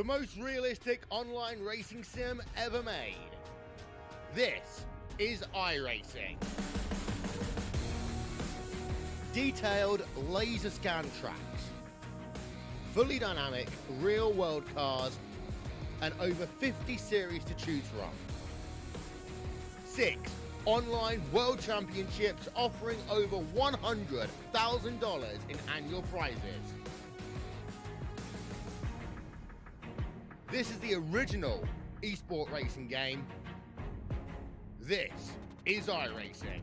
the most realistic online racing sim ever made. This is iRacing. Detailed laser scan tracks, fully dynamic real world cars, and over 50 series to choose from. 6 online world championships offering over $100,000 in annual prizes. This is the original esport racing game. This is iRacing.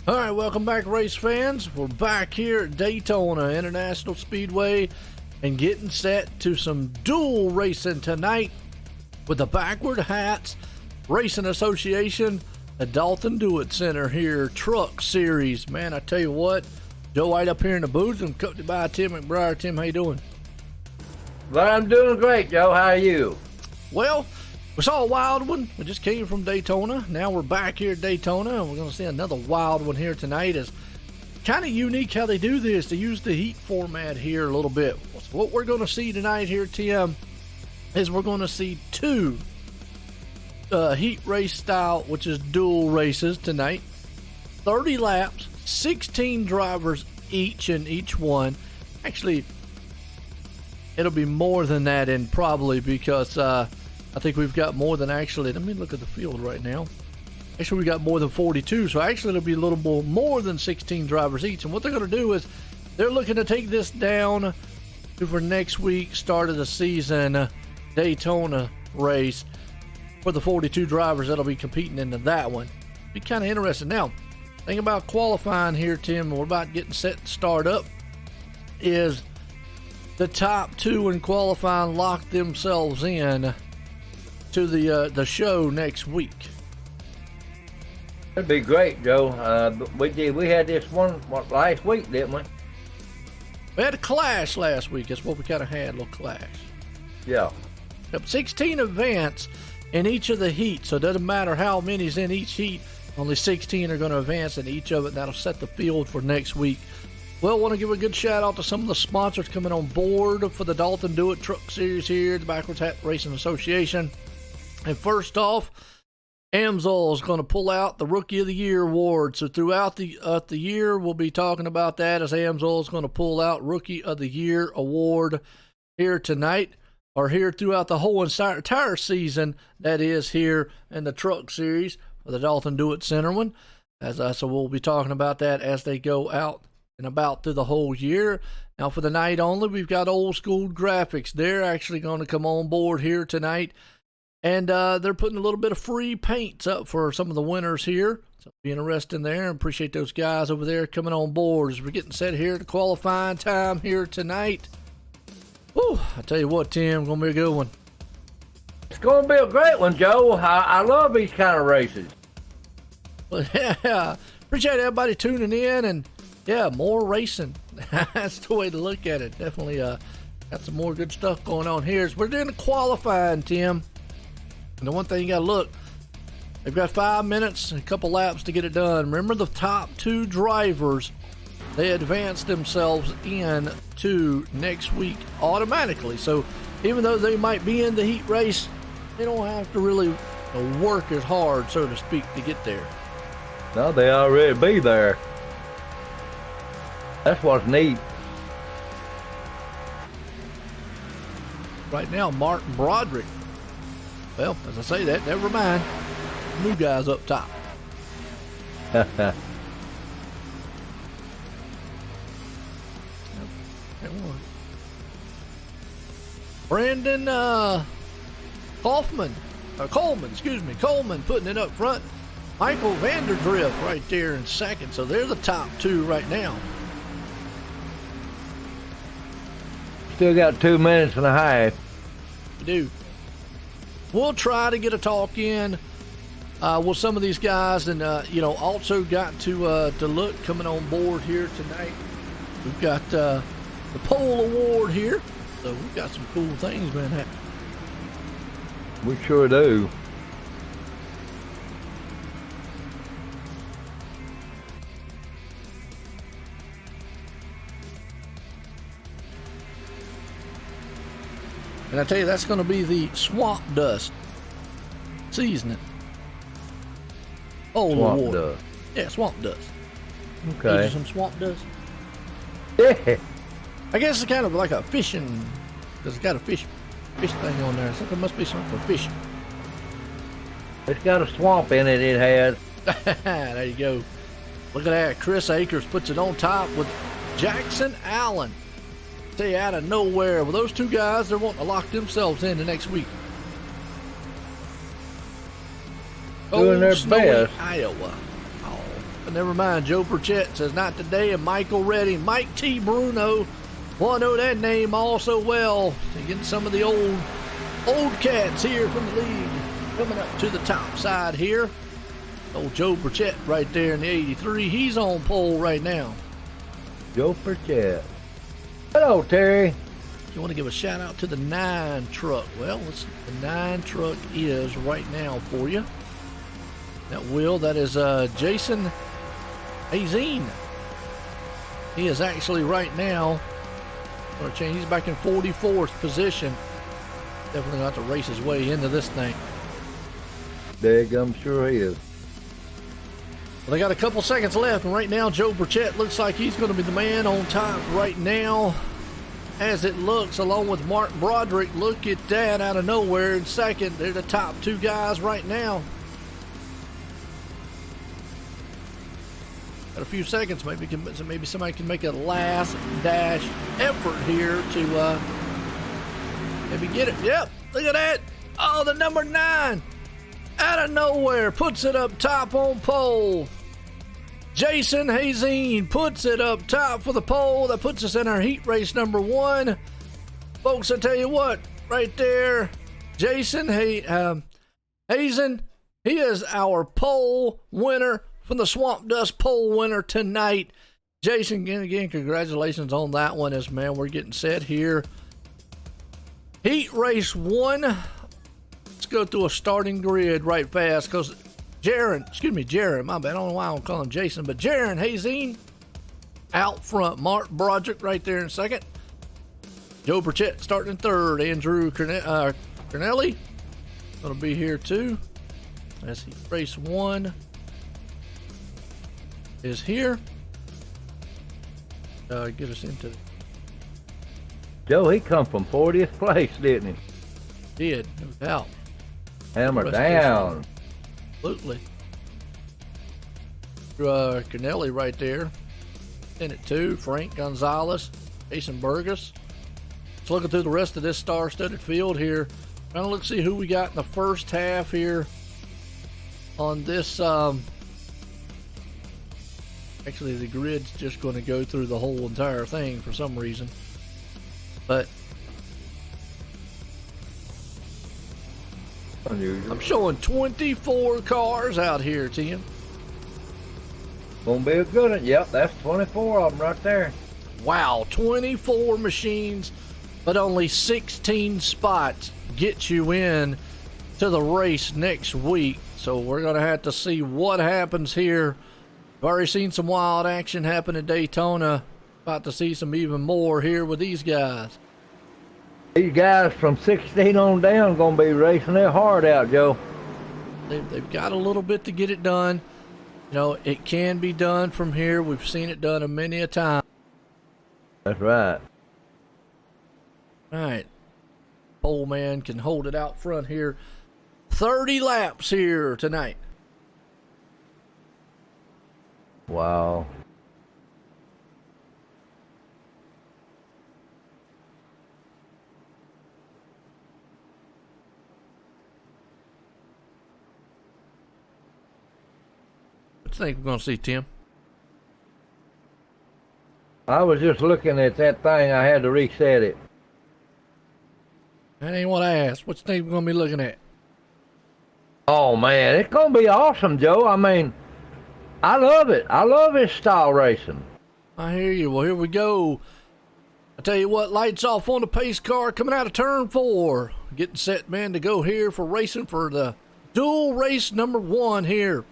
All right, welcome back, race fans. We're back here at Daytona International Speedway and getting set to some dual racing tonight with the Backward Hats Racing Association, the Dalton Do-It Center here, Truck Series. Man, I tell you what, Joe White up here in the booth and accompanied by Tim McBriar. Tim, how you doing? Well, I'm doing great, Joe. How are you? Well, we saw a wild one. We just came from Daytona. Now we're back here at Daytona, and we're going to see another wild one here tonight. It's kind of unique how they do this. They use the heat format here a little bit. So what we're going to see tonight here, Tim, is we're going to see 2 heat race style, which is dual races tonight. 30 laps, 16 drivers each in each one. Actually, it'll be more than that in probably because I think we've got more than actually, let me look at the field right now. Actually, we got more than 42, so actually it'll be a little more than 16 drivers each. And what they're going to do is they're looking to take this down to for next week, start of the season, Daytona race for the 42 drivers that'll be competing into that one. Be kind of interesting. Now, thing about qualifying here, Tim, we're about getting set to start up, is the top 2 in qualifying lock themselves in to the show next week. That'd be great, Joe. We had this one last week, didn't we? We had a clash last week. That's what we kind of had, a little clash. Yeah. Yep, 16 events in each of the heats, so it doesn't matter how many's in each heat. Only 16 are going to advance in each of it, and that'll set the field for next week. Well, I want to give a good shout out to some of the sponsors coming on board for the Dalton Do It Truck Series here, the Backwards Hat Racing Association. And first off, Amsoil is going to pull out the Rookie of the Year award. So throughout the year, we'll be talking about that as Amsoil is going to pull out Rookie of the Year award here tonight, or here throughout the whole entire season. That is here in the Truck Series for the Dalton Do It Center one. So we'll be talking about that as they go out and about through the whole year. Now for the night only, we've got Old School Graphics. They're actually going to come on board here tonight. And they're putting a little bit of free paints up for some of the winners here. So be interesting there. Appreciate those guys over there coming on board as we're getting set here to qualifying time here tonight. Whew, I tell you what, Tim, going to be a good one. It's going to be a great one, Joe. I love these kind of races. Well, yeah, appreciate everybody tuning in, and yeah, more racing. That's the way to look at it. Definitely got some more good stuff going on here. As we're doing the qualifying, Tim. And the one thing you got to look, they've got 5 minutes and a couple laps to get it done. Remember, the top 2 drivers, they advance themselves in to next week automatically. So even though they might be in the heat race, they don't have to really work as hard, so to speak, to get there. No, they already be there. That's what's neat. Right now, Martin Broderick. Well, as I say that, never mind. New guys up top. Brandon Coleman, Coleman putting it up front. Michael Vanderdrift right there in second. So they're the top two right now. Still got 2 minutes and a half. We do. We'll try to get a talk in with some of these guys, and also got to look coming on board here tonight. We've got the pole award here, so we've got some cool things been happening. We sure do. And I tell you, that's going to be the swamp dust seasoning. Pole Swamp award. dust. Yeah, swamp dust. Okay. Need some swamp dust. Yeah. I guess it's kind of like a fishing, because it's got a fish thing on there. So there must be something for fishing. It's got a swamp in it, it has. There you go. Look at that. Chris Akers puts it on top with Jackson Allen. Tell you, out of nowhere. Well, those two guys, they're wanting to lock themselves in the next week. Doing their Snowy best. Iowa. Oh, but never mind. Joe Burchett says not today. And Michael Reddy, Mike T. Bruno. Well, I know that name all so well. They're getting some of the old cats here from the league coming up to the top side here. Old Joe Burchett right there in the 83. He's on pole right now. Joe Burchett. Hello, Terry. You want to give a shout out to the 9 truck? Well, the 9 truck is right now for you. That is Jason Hazine. He is actually right now going to change. He's back in 44th position. Definitely got to race his way into this thing. I'm sure he is. Well, they got a couple seconds left, and right now Joe Burchett looks like he's going to be the man on top right now, as it looks, along with Mark Broderick. Look at that, out of nowhere in second. They're the top two guys right now. Got a few seconds. Maybe somebody can make a last dash effort here to maybe get it. Yep, look at that. Oh, the number 9. Out of nowhere, puts it up top on pole. Jason Hazine puts it up top for the pole. That puts us in our heat race number 1. Folks, I tell you what, right there, Jason Hazen, he is our pole winner from the Swamp Dust pole winner tonight. Jason, again, congratulations on that one, as man, we're getting set here. Heat race 1. Let's go through a starting grid right fast, because Jaron, my bad. I don't know why I don't call him Jason, but Jaron Hazine out front. Mark Broderick right there in second. Joe Burchett starting in third. Andrew Cornelli going to be here too. As he race 1 is here. Get us into it. Joe, he come from 40th place, didn't he? Did, no doubt. Hammer down. Absolutely. Cornelli right there. In it too. Frank Gonzalez, Jason Burgess. Just looking through the rest of this star-studded field here. Trying to look see who we got in the first half here on this. Actually, the grid's just going to go through the whole entire thing for some reason. But Unusual. I'm showing 24 cars out here, Tim. Gonna be a good one. Yep, that's 24 of them right there. Wow, 24 machines, but only 16 spots get you in to the race next week. So we're going to have to see what happens here. I've already seen some wild action happen at Daytona. About to see some even more here with these guys. These guys from 16 on down gonna be racing their heart out, Joe. They've got a little bit to get it done. You know, it can be done from here. We've seen it done many a time. That's right. All right. Pole man can hold it out front here. 30 laps here tonight. Wow. you think we're going to see, Tim? I was just looking at that thing. I had to reset it. That ain't what I asked. What you think we're going to be looking at? Oh, man, it's going to be awesome, Joe. I mean, I love it. I love this style racing. I hear you. Well, here we go. I tell you what, lights off on the pace car coming out of turn 4. Getting set, man, to go here for racing for the dual race number 1 here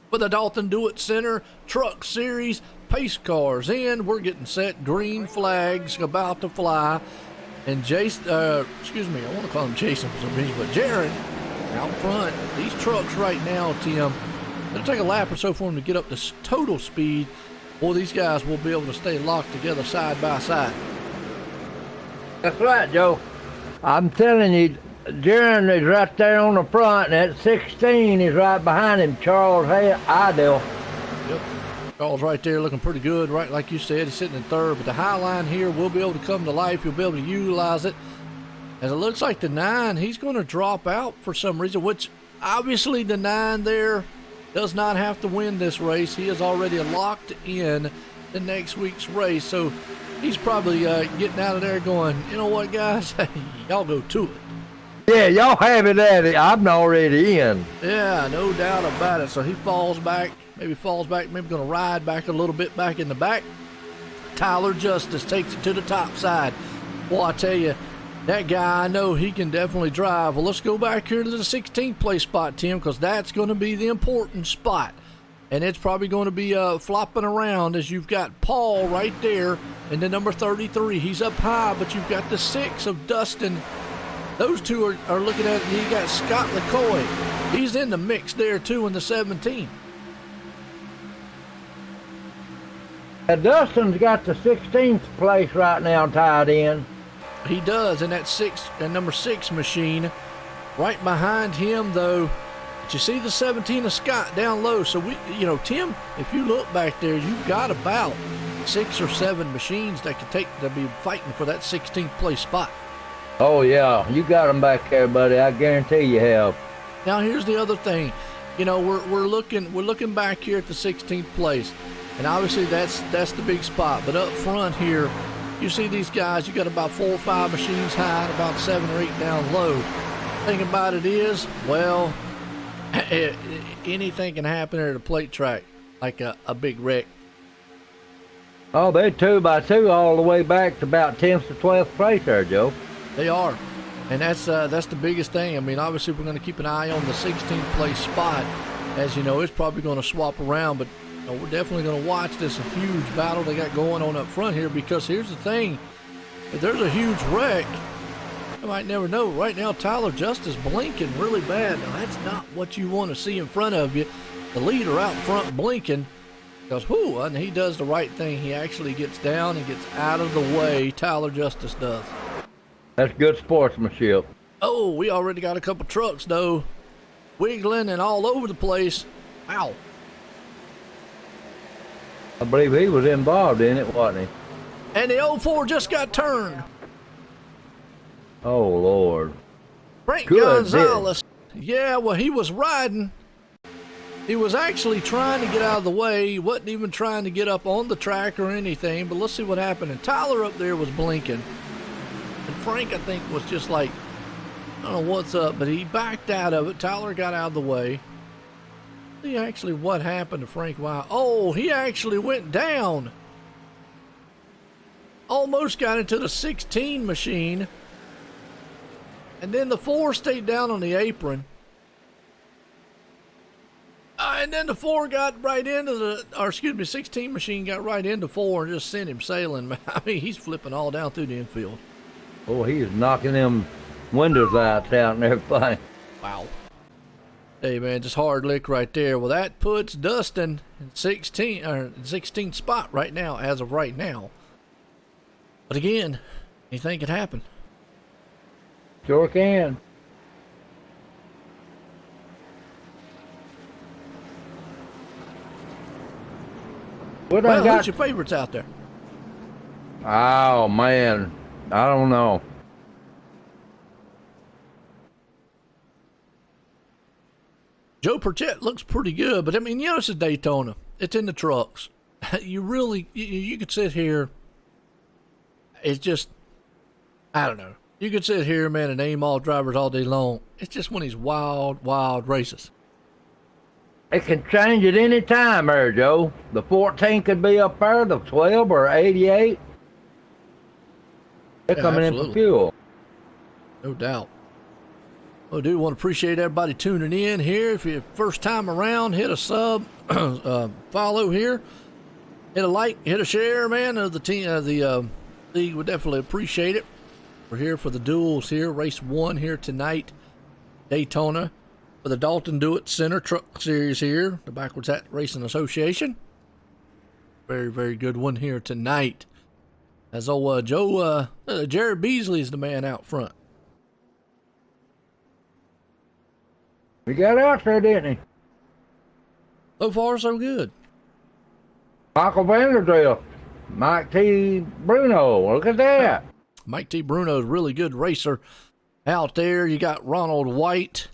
for the Dalton Do It Center Truck Series pace cars. And we're getting set. Green flags about to fly. And Jason, excuse me, I want to call him Jason for some reason, but Jaron out front. These trucks right now, Tim, it'll take a lap or so for them to get up to total speed. Boy, these guys will be able to stay locked together side by side. That's right, Joe. I'm telling you, Jaron is right there on the front, and at 16 is right behind him, Charles Idell. Yep. Charles right there looking pretty good, right like you said. He's sitting in third, but the high line here will be able to come to life. You'll be able to utilize it. As it looks like the 9, he's going to drop out for some reason, which obviously the 9 there does not have to win this race. He is already locked in the next week's race, so he's probably getting out of there going, you know what, guys, y'all go to it. Yeah, y'all have it at it. I'm already in. Yeah, no doubt about it. So he falls back, maybe going to ride back a little bit back in the back. Tyler Justice takes it to the top side. Well, I tell you, that guy, I know he can definitely drive. Well, let's go back here to the 16th place spot, Tim, because that's going to be the important spot. And it's probably going to be flopping around as you've got Paul right there and the number 33. He's up high, but you've got the 6 of Dustin. Those two are looking at it. You got Scott LaCoy. He's in the mix there, too, in the 17. Dustin's got the 16th place right now tied in. He does, in that number 6 machine. Right behind him, though, but you see the 17 of Scott down low. So, Tim, if you look back there, you've got about 6 or 7 machines that could be fighting for that 16th place spot. Oh, yeah. You got them back there, buddy. I guarantee you have. Now, here's the other thing. We're looking back here at the 16th place. And obviously, that's the big spot. But up front here, you see these guys, you got about 4 or 5 machines high and about 7 or 8 down low. Thing about it is, well, anything can happen at a plate track, like a big wreck. Oh, they're 2x2 all the way back to about 10th to 12th place there, Joe. They are. And that's the biggest thing. I mean, obviously, we're going to keep an eye on the 16th place spot. As you know, it's probably going to swap around, but we're definitely going to watch this huge battle they got going on up front here, because here's the thing. If there's a huge wreck, you might never know. Right now, Tyler Justice blinking really bad. Now, that's not what you want to see in front of you. The leader out front blinking. Because, and he does the right thing. He actually gets down and gets out of the way. Tyler Justice does. That's good sportsmanship. Oh, we already got a couple trucks, though, wiggling and all over the place. Ow. I believe he was involved in it, wasn't he? And the 04 just got turned. Oh, Lord. Frank Gonzalez. Yeah, well, he was riding. He was actually trying to get out of the way. He wasn't even trying to get up on the track or anything. But let's see what happened. And Tyler up there was blinking. And Frank, I think, was just like, I don't know what's up, but he backed out of it. Tyler got out of the way. See actually what happened to Frank. Wow. Oh, he actually went down. Almost got into the 16 machine. And then the 4 stayed down on the apron. And then the 4 got right into 16 machine got right into 4 and just sent him sailing. I mean, he's flipping all down through the infield. Oh, he's knocking them windows lights out and everything. Wow. Hey, man, just hard lick right there. Well, that puts Dustin in 16th spot right now, as of right now. But again, anything could happen. Sure can. Who's your favorites out there? Oh, man. I don't know. Joe Perchette looks pretty good, but I mean, it's a Daytona. It's in the trucks. You could sit here. It's just, I don't know. You could sit here, man, and name all drivers all day long. It's just one of these wild, wild races. It can change at any time there, Joe. The 14 could be up there, the 12 or 88. They're coming in for fuel. No doubt. Well, I do want to appreciate everybody tuning in here. If you're first time around, hit a sub, follow here, hit a like, hit a share, man, of the team, the league would definitely appreciate it. We're here for the duels here, race 1 here tonight, Daytona, for the Dalton Do It Center Truck Series here, the Backwards Hat Racing Association. Very, very good one here tonight. As old Jared Beasley is the man out front. We got out there, didn't he? So far, so good. Michael Vanderdrift, Mike T. Bruno, look at that. Mike T. Bruno is a really good racer out there. You got Ronald White,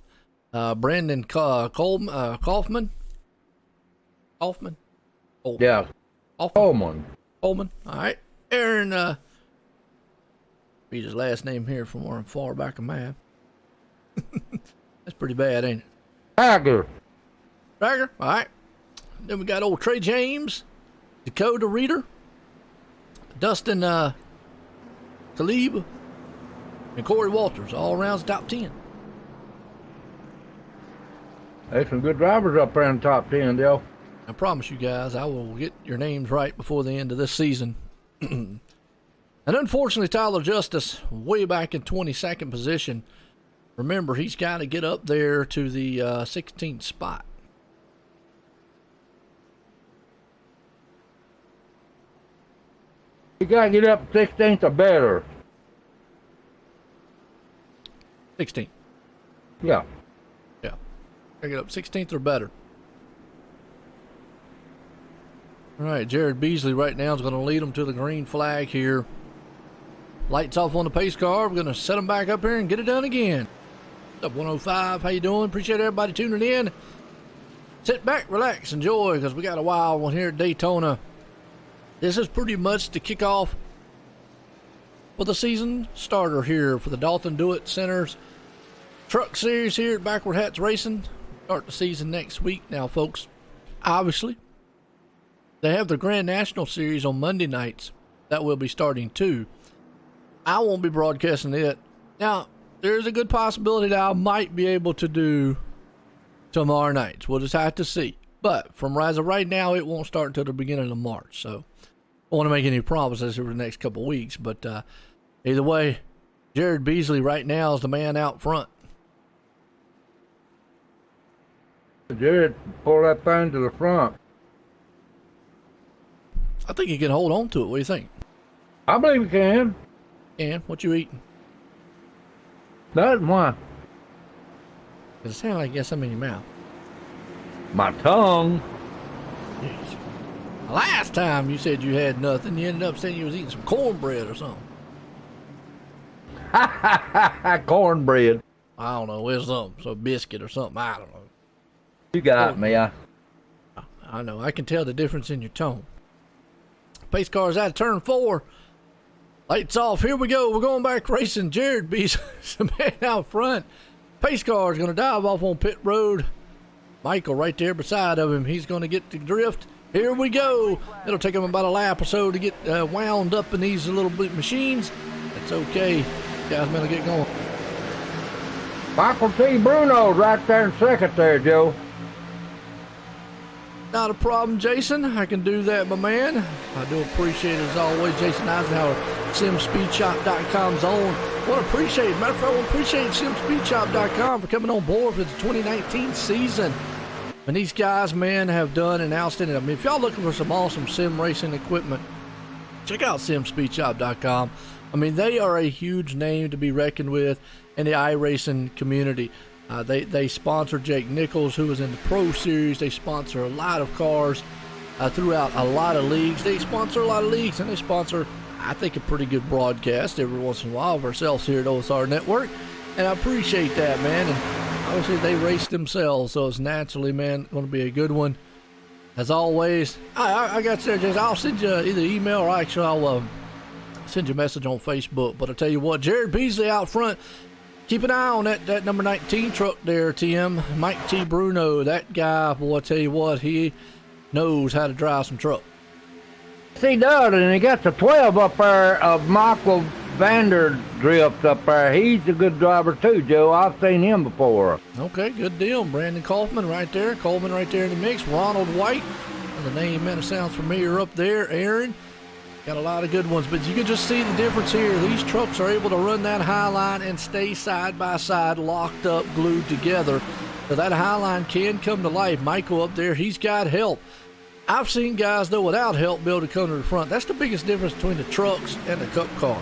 Brandon Kaufman. Yeah. Coleman. All right. Aaron, read his last name here from where I'm far back in map. That's pretty bad, ain't it? Tiger. All right. Then we got old Trey James, Dakota Reader, Dustin Talib, and Corey Walters, all around the top 10. There's some good drivers up there in the top 10, Joe. I promise you guys, I will get your names right before the end of this season. And unfortunately, Tyler Justice, way back in 22nd position. Remember, he's got to get up there to the 16th spot. You got to get up 16th or better. 16th. Yeah. Yeah. Got to get up 16th or better. All right, Jared Beasley right now is going to lead them to the green flag here. Lights off on the pace car. We're going to set them back up here and get it done again. What's up, 105? How you doing? Appreciate everybody tuning in. Sit back, relax, enjoy, because we got a wild one here at Daytona. This is pretty much the kickoff for the season starter here for the Dalton Do It Center's Truck Series here at Backward Hats Racing. Start the season next week. Now, folks, obviously, they have the Grand National Series on Monday nights. That will be starting too. I won't be broadcasting it. Now, there's a good possibility that I might be able to do tomorrow nights. We'll just have to see. But from as of right now, it won't start until the beginning of March. So I don't want to make any promises over the next couple of weeks. But either way, Jared Beasley right now is the man out front. Jared, pull that thing to the front. I think he can hold on to it. What do you think? I believe he can. And what you eating? That's why. It sounds like you got something in your mouth. My tongue. Yes. Last time you said you had nothing, you ended up saying you was eating some cornbread or something. Cornbread. I don't know. It's something. So biscuit or something. I don't know. You got me. I know. I can tell the difference in your tone. Pace car's out of turn 4. Lights off. Here we go. We're going back racing. Jared Beasley, the man out front. Pace car is going to dive off on pit road. Michael right there beside of him. He's going to get the drift. Here we go. It'll take him about a lap or so to get wound up in these little machines. That's okay. Guys, man, get going. Michael T. Bruno's right there in second there, Joe. Not a problem, Jason. I can do that, my man. I do appreciate it as always. Jason Eisenhower, SimSpeedShop.com's own. Matter of fact, I want to appreciate SimSpeedShop.com for coming on board for the 2019 season. And these guys, man, have done an outstanding. I mean, if y'all looking for some awesome sim racing equipment, check out SimSpeedShop.com. I mean, they are a huge name to be reckoned with in the iRacing community. They sponsor Jake Nichols, who is in the Pro Series. They sponsor a lot of cars throughout a lot of leagues. They sponsor a lot of leagues, and they sponsor, I think, a pretty good broadcast every once in a while of ourselves here at OSR Network. And I appreciate that, man. And obviously they race themselves, so it's naturally, man, going to be a good one. As always, I got you there, Jason. I'll send you either email or actually I'll send you a message on Facebook. But I'll tell you what, Jared Beasley out front. Keep an eye on that number 19 truck there, Tim. Mike T. Bruno, that guy, boy, I tell you what, he knows how to drive some truck. He does, and he got the 12 up there of Michael Vanderdrift up there. He's a good driver too, Joe. I've seen him before. Okay, good deal. Brandon Coleman right there. Coleman right there in the mix. Ronald White. The name, man, it sounds familiar up there. Aaron. Got a lot of good ones, but you can just see the difference here. These trucks are able to run that high line and stay side by side, locked up, glued together. So that high line can come to life. Michael up there, he's got help. I've seen guys, though, without help be able to come to the front. That's the biggest difference between the trucks and the cup car.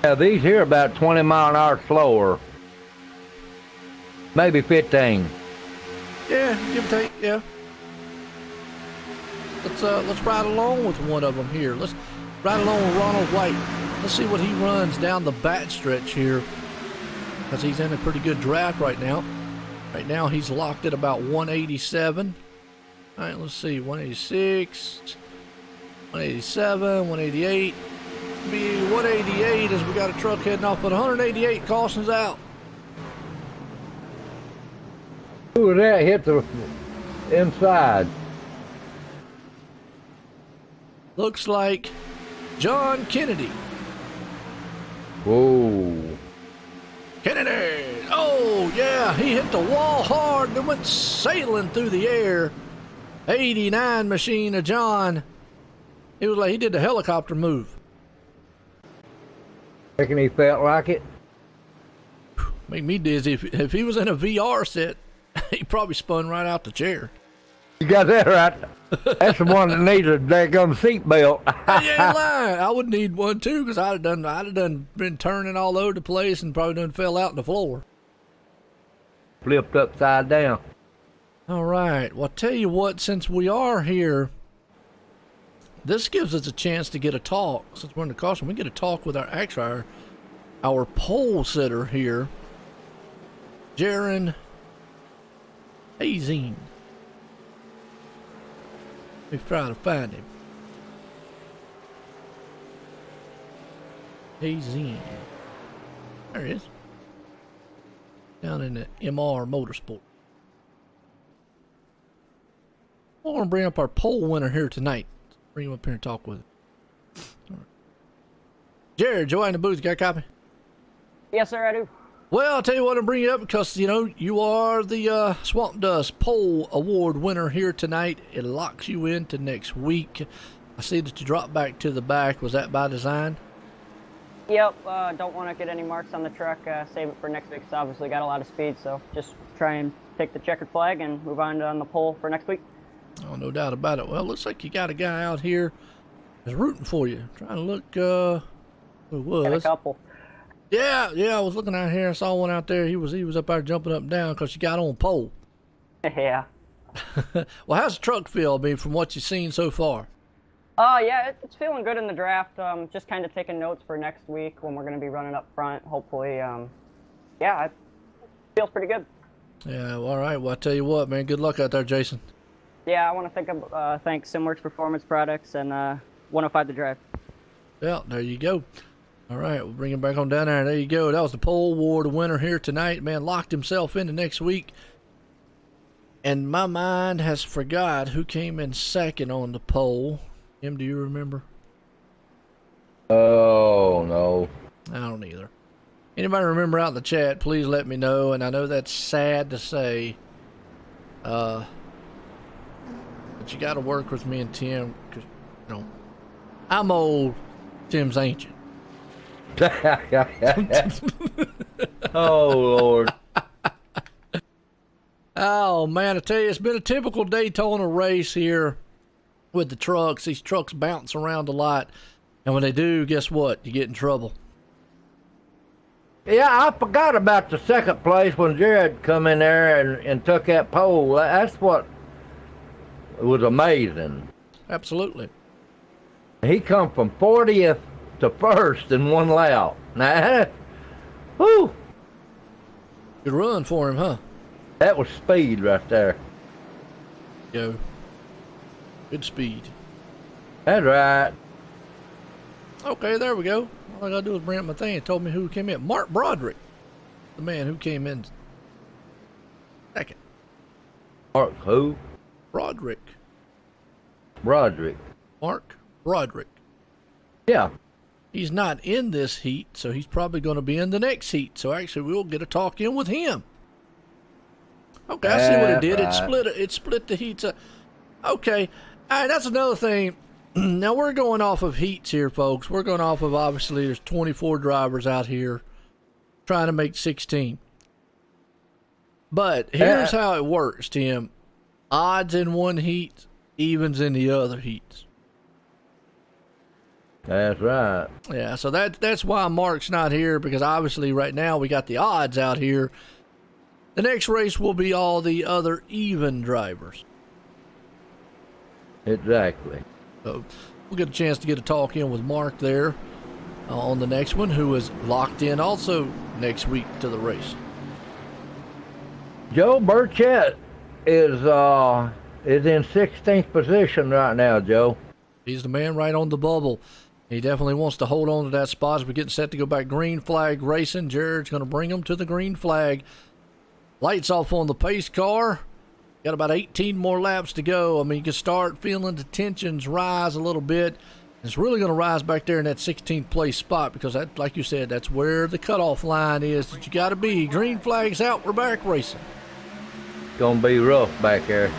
Yeah, these here about 20 mile an hour slower. Maybe 15. Yeah, give or take, yeah. Let's ride along with one of them here. Let's ride along with Ronald White. Let's see what he runs down the back stretch here, because he's in a pretty good draft right now. Right now he's locked at about 187. All right, let's see, 186, 187, 188. Be 188 as we got a truck heading off, but 188 cautions out. Who was that hit the inside? Looks like John Kennedy. Whoa. Kennedy! Oh, yeah, he hit the wall hard and went sailing through the air. 89 machine of John. It was like he did the helicopter move. Reckon he felt like it? Make me dizzy. If he was in a VR set, he probably spun right out the chair. You got that right. That's the one that needs a daggum seatbelt. You ain't lying. I would need one too, because I'd have done been turning all over the place and probably done fell out on the floor. Flipped upside down. All right. Well, tell you what, since we are here, this gives us a chance to get a talk. Since we're in the caution, we get a talk with our pole sitter here, Jaron Hazine. Let me try to find him. Hazine. There he is. Down in the MR Motorsport. We're going to bring up our pole winner here tonight. Bring him up here and talk with him. All right. Jared, Joy in the booth, got a copy? Yes, sir, I do. Well, I'll tell you what, I'm bringing you up because, you know, you are the Swamp Dust Pole Award winner here tonight. It locks you into next week. I see that you dropped back to the back. Was that by design? Yep, don't want to get any marks on the truck. Save it for next week. It's obviously got a lot of speed, so just try and take the checkered flag and move on the pole for next week. Oh, no doubt about it. Well, it looks like you got a guy out here that's rooting for you. Trying to look who it was. Got a couple. Yeah, I was looking out here. I saw one out there. He was up there jumping up and down because you got on pole. Yeah. Well, how's the truck feel? I mean, from what you've seen so far? Yeah, it's feeling good in the draft. Just kind of taking notes for next week when we're going to be running up front. Hopefully, yeah, it feels pretty good. Yeah, well, all right. Well, I tell you what, man, good luck out there, Jason. Yeah, I want to thank Simworks Performance Products and 105 The Drive. Yeah, there you go. All right, we'll bring him back on down there. There you go. That was the pole award winner here tonight. Man, locked himself into next week. And my mind has forgot who came in second on the pole. Jim, do you remember? Oh, no. I don't either. Anybody remember out in the chat, please let me know. And I know that's sad to say, but you got to work with me and Tim, because, you know, I'm old, Tim's ancient. Oh, Lord. Oh, man, I tell you, it's been a typical Daytona race here with the trucks. These trucks bounce around a lot, and when they do, guess what? You get in trouble. Yeah, I forgot about the second place when Jared come in there and took that pole. That's what was amazing. Absolutely. He come from 40th to first in one lap. Now, whew. Good run for him, huh? That was speed right there. Go. Good speed. That's right. Okay, there we go. All I gotta do is bring up my thing. It told me who came in. Mark Broderick, the man who came in second. Mark who? Broderick. Broderick. Mark Broderick. Yeah. He's not in this heat, so he's probably going to be in the next heat. So actually, we'll get a talk in with him. Okay, I see what it did. Right. It split the heats up. Okay, all right, that's another thing. Now we're going off of heats here, folks. We're going off of, obviously, there's 24 drivers out here trying to make 16. But here's how it works, Tim. Odds in one heat, evens in the other heats. That's right. Yeah, so that's why Mark's not here, because obviously right now we got the odds out here. The next race will be all the other even drivers. Exactly. So we'll get a chance to get a talk in with Mark there on the next one, who is locked in also next week to the race. Joe Burchett is in 16th position right now, Joe. He's the man right on the bubble. He definitely wants to hold on to that spot as we're getting set to go back green flag racing. Jared's going to bring him to the green flag. Lights off on the pace car. Got about 18 more laps to go. I mean, you can start feeling the tensions rise a little bit. It's really going to rise back there in that 16th place spot, because that, like you said, that's where the cutoff line is that you got to be. Green flag's out. We're back racing. Gonna be rough back there.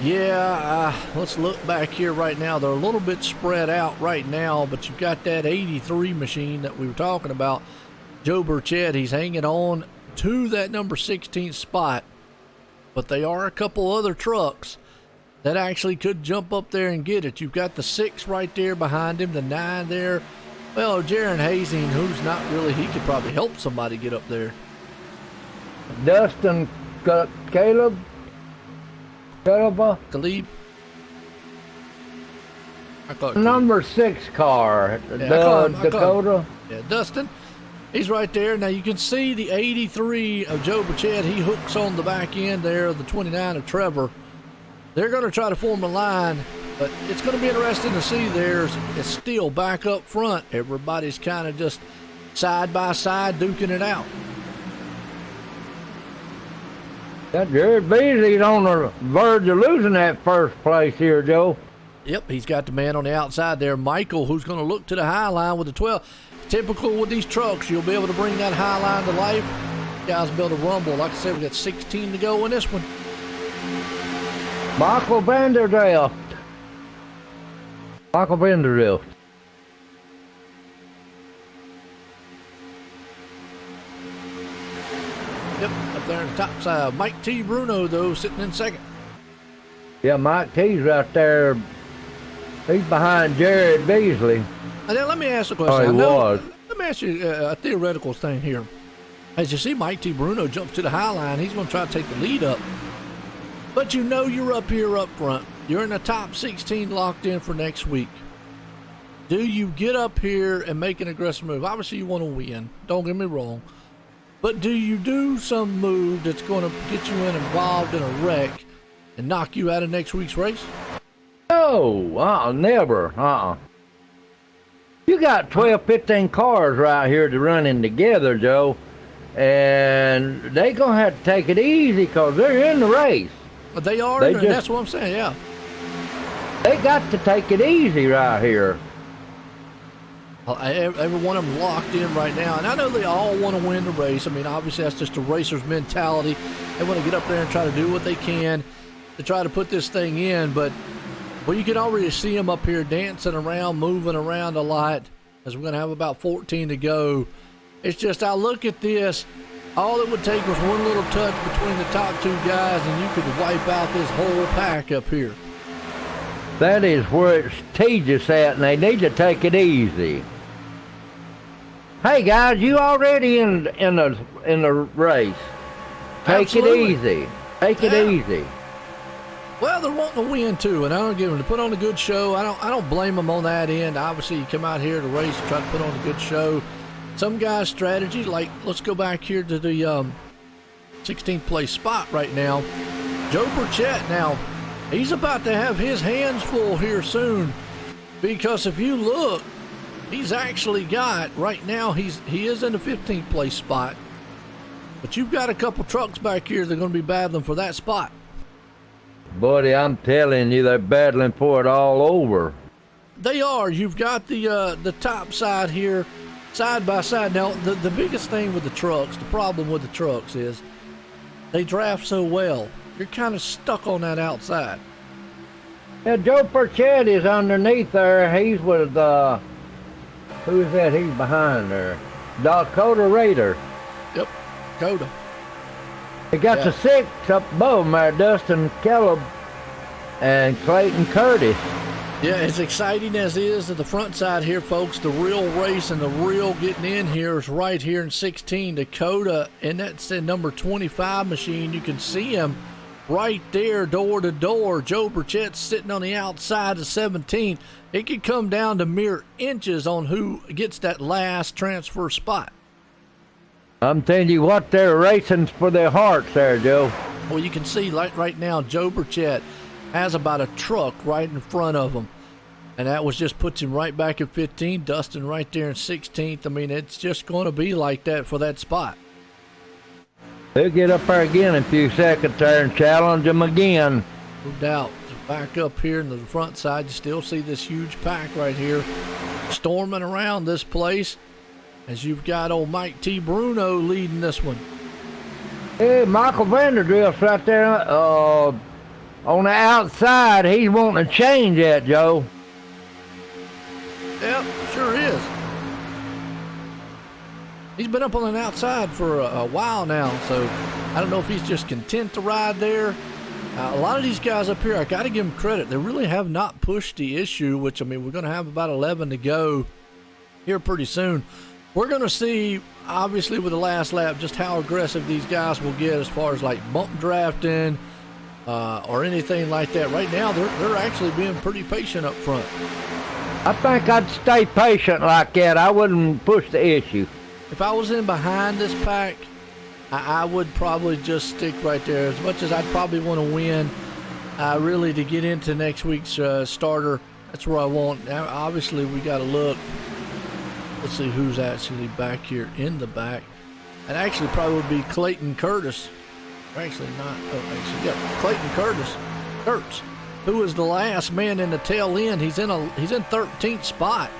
Yeah, let's look back here right now. They're a little bit spread out right now, but you've got that 83 machine that we were talking about. Joe Burchett, he's hanging on to that number 16 spot, but they are a couple other trucks that actually could jump up there and get it. You've got the 6 right there behind him, the 9 there. Well, Jaron Hazing, who's not really, he could probably help somebody get up there. Dustin, Caleb. Khalib. Number 6 car, Dakota. Yeah, Dustin. He's right there. Now you can see the 83 of Joe Burchett. He hooks on the back end there of the 29 of Trevor. They're going to try to form a line, but it's going to be interesting to see theirs. It's still back up front. Everybody's kind of just side by side duking it out. That Jared Beasley's on the verge of losing that first place here, Joe. Yep, he's got the man on the outside there, Michael, who's going to look to the high line with the 12. Typical with these trucks, you'll be able to bring that high line to life. Guys build a rumble. Like I said, we got 16 to go in this one. Michael Vanderbilt. Yep, up there on the top side. Mike T. Bruno, though, sitting in second. Yeah, Mike T's right there. He's behind Jared Beasley. And then let me ask a question. Was. Let me ask you a theoretical thing here. As you see, Mike T. Bruno jumps to the high line. He's going to try to take the lead up. But you know you're up here up front. You're in the top 16 locked in for next week. Do you get up here and make an aggressive move? Obviously, you want to win. Don't get me wrong. But do you do some move that's going to get you involved in a wreck and knock you out of next week's race? No, never. You got 12, 15 cars right here to running together, Joe. And they going to have to take it easy because they're in the race. They are, and that's what I'm saying, yeah. They got to take it easy right here. Every one of them locked in right now, and I know they all want to win the race. I mean, obviously that's just a racer's mentality. They want to get up there and try to do what they can to try to put this thing in, but well, you can already see them up here dancing around, moving around a lot, as we're going to have about 14 to go. It's just, I look at this, all it would take was one little touch between the top 2 guys, and you could wipe out this whole pack up here. That is where it's tedious at, and they need to take it easy. Hey guys, you already in the race. Take it easy. Take it easy. Well, they're wanting to win too, and I don't give them to put on a good show. I don't blame them on that end. Obviously, you come out here to race and try to put on a good show. Some guys' strategy, like let's go back here to the 16th place spot right now. Joe Burchett now, he's about to have his hands full here soon, because if you look, he's actually got, right now, he is in the 15th place spot, but you've got a couple trucks back here that are going to be battling for that spot. Buddy, I'm telling you, they're battling for it all over. They are. You've got the top side here, side by side. Now, the biggest thing with the trucks, the problem with the trucks is they draft so well. You're kind of stuck on that outside. Yeah, Joe Burchett is underneath there. He's with, who is that? He's behind there. Dakota Raider. Yep, Dakota. They got the 6 up above him there, Dustin Caleb and Clayton Curtis. Yeah, as exciting as it is at the front side here, folks, the real race and the real getting in here is right here in 16. Dakota, and that's the number 25 machine. You can see him right there, door to door. Joe Burchett's sitting on the outside of 17. It could come down to mere inches on who gets that last transfer spot. I'm telling you what, they're racing for their hearts there, Joe. Well, you can see like right now, Joe Burchett has about a truck right in front of him. And that just puts him right back at 15. Dustin right there in 16th. I mean, it's just going to be like that for that spot. They'll get up there again in a few seconds there and challenge them again. No doubt. Back up here in the front side, you still see this huge pack right here storming around this place, as you've got old Mike T. Bruno leading this one. Hey, Michael Vanderdrift's right there on the outside. He's wanting to change that, Joe. Yep, sure is. He's been up on the outside for a while now, so I don't know if he's just content to ride there. A lot of these guys up here, I got to give them credit. They really have not pushed the issue, which, I mean, we're going to have about 11 to go here pretty soon. We're going to see, obviously, with the last lap, just how aggressive these guys will get as far as, like, bump drafting or anything like that. Right now, they're actually being pretty patient up front. I think I'd stay patient like that. I wouldn't push the issue. If I was in behind this pack, I would probably just stick right there. As much as I'd probably want to win, really to get into next week's starter, that's where I want. Now, obviously, we got to look. Let's see who's actually back here in the back. And actually probably would be Clayton Curtis. Or actually not. Oh, actually, yeah, Clayton Kurtz, who is the last man in the tail end. He's in 13th spot.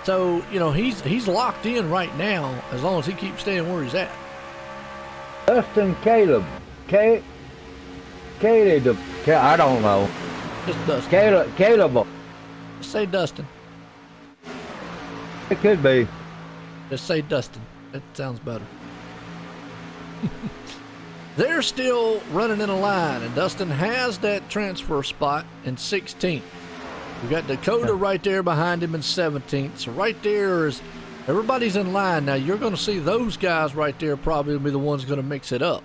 So, you know, he's locked in right now as long as he keeps staying where he's at. Dustin Caleb. I don't know. Just Dustin. Caleb. Just say Dustin. It could be. Just say Dustin. That sounds better. They're still running in a line, and Dustin has that transfer spot in 16th. We've got Dakota right there behind him in 17th. So right there is everybody's in line. Now you're going to see those guys right there probably be the ones going to mix it up.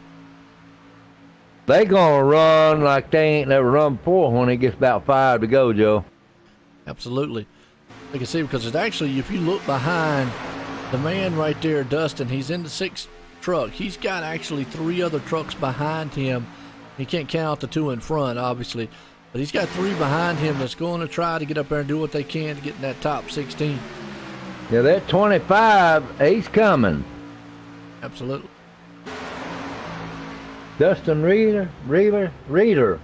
They going to run like they ain't never run before when it gets about 5 to go, Joe. Absolutely. You can see because it's actually, if you look behind the man right there, Dustin, he's in the 6th truck. He's got actually 3 other trucks behind him. He can't count the 2 in front, obviously. But he's got 3 behind him that's going to try to get up there and do what they can to get in that top 16. Yeah, that 25, he's coming. Absolutely. Dustin Reeder.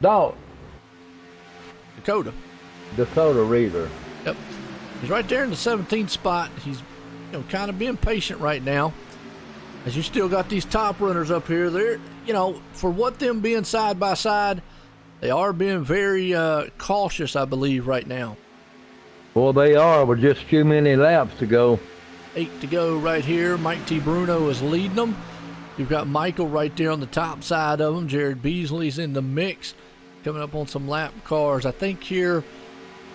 Dalton. Dakota Reeder. Yep. He's right there in the 17th spot. He's, kind of being patient right now. As you still got these top runners up here. They're, for what them being side by side, they are being very cautious, I believe, right now. Well, they are with just too many laps to go. 8 to go right here. Mike T. Bruno is leading them. You've got Michael right there on the top side of them. Jared Beasley's in the mix, coming up on some lap cars. I think here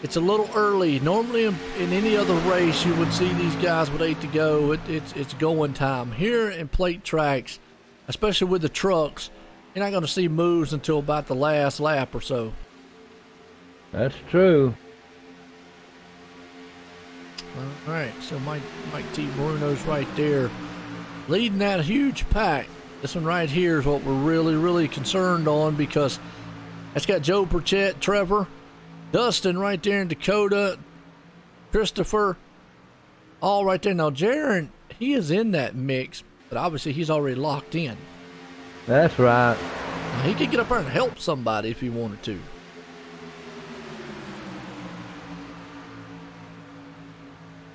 it's a little early. Normally in any other race, you would see these guys with 8 to go. It's going time. Here in plate tracks, especially with the trucks, you're not going to see moves until about the last lap or so. That's true. All right, so Mike T. Bruno's right there, leading that huge pack. This one right here is what we're really concerned on, because that's got Joe Burchett, Trevor, Dustin right there in Dakota, Christopher, all right there. Now, Jaron, he is in that mix, but obviously he's already locked in. That's right. Now, he could get up there and help somebody if he wanted to.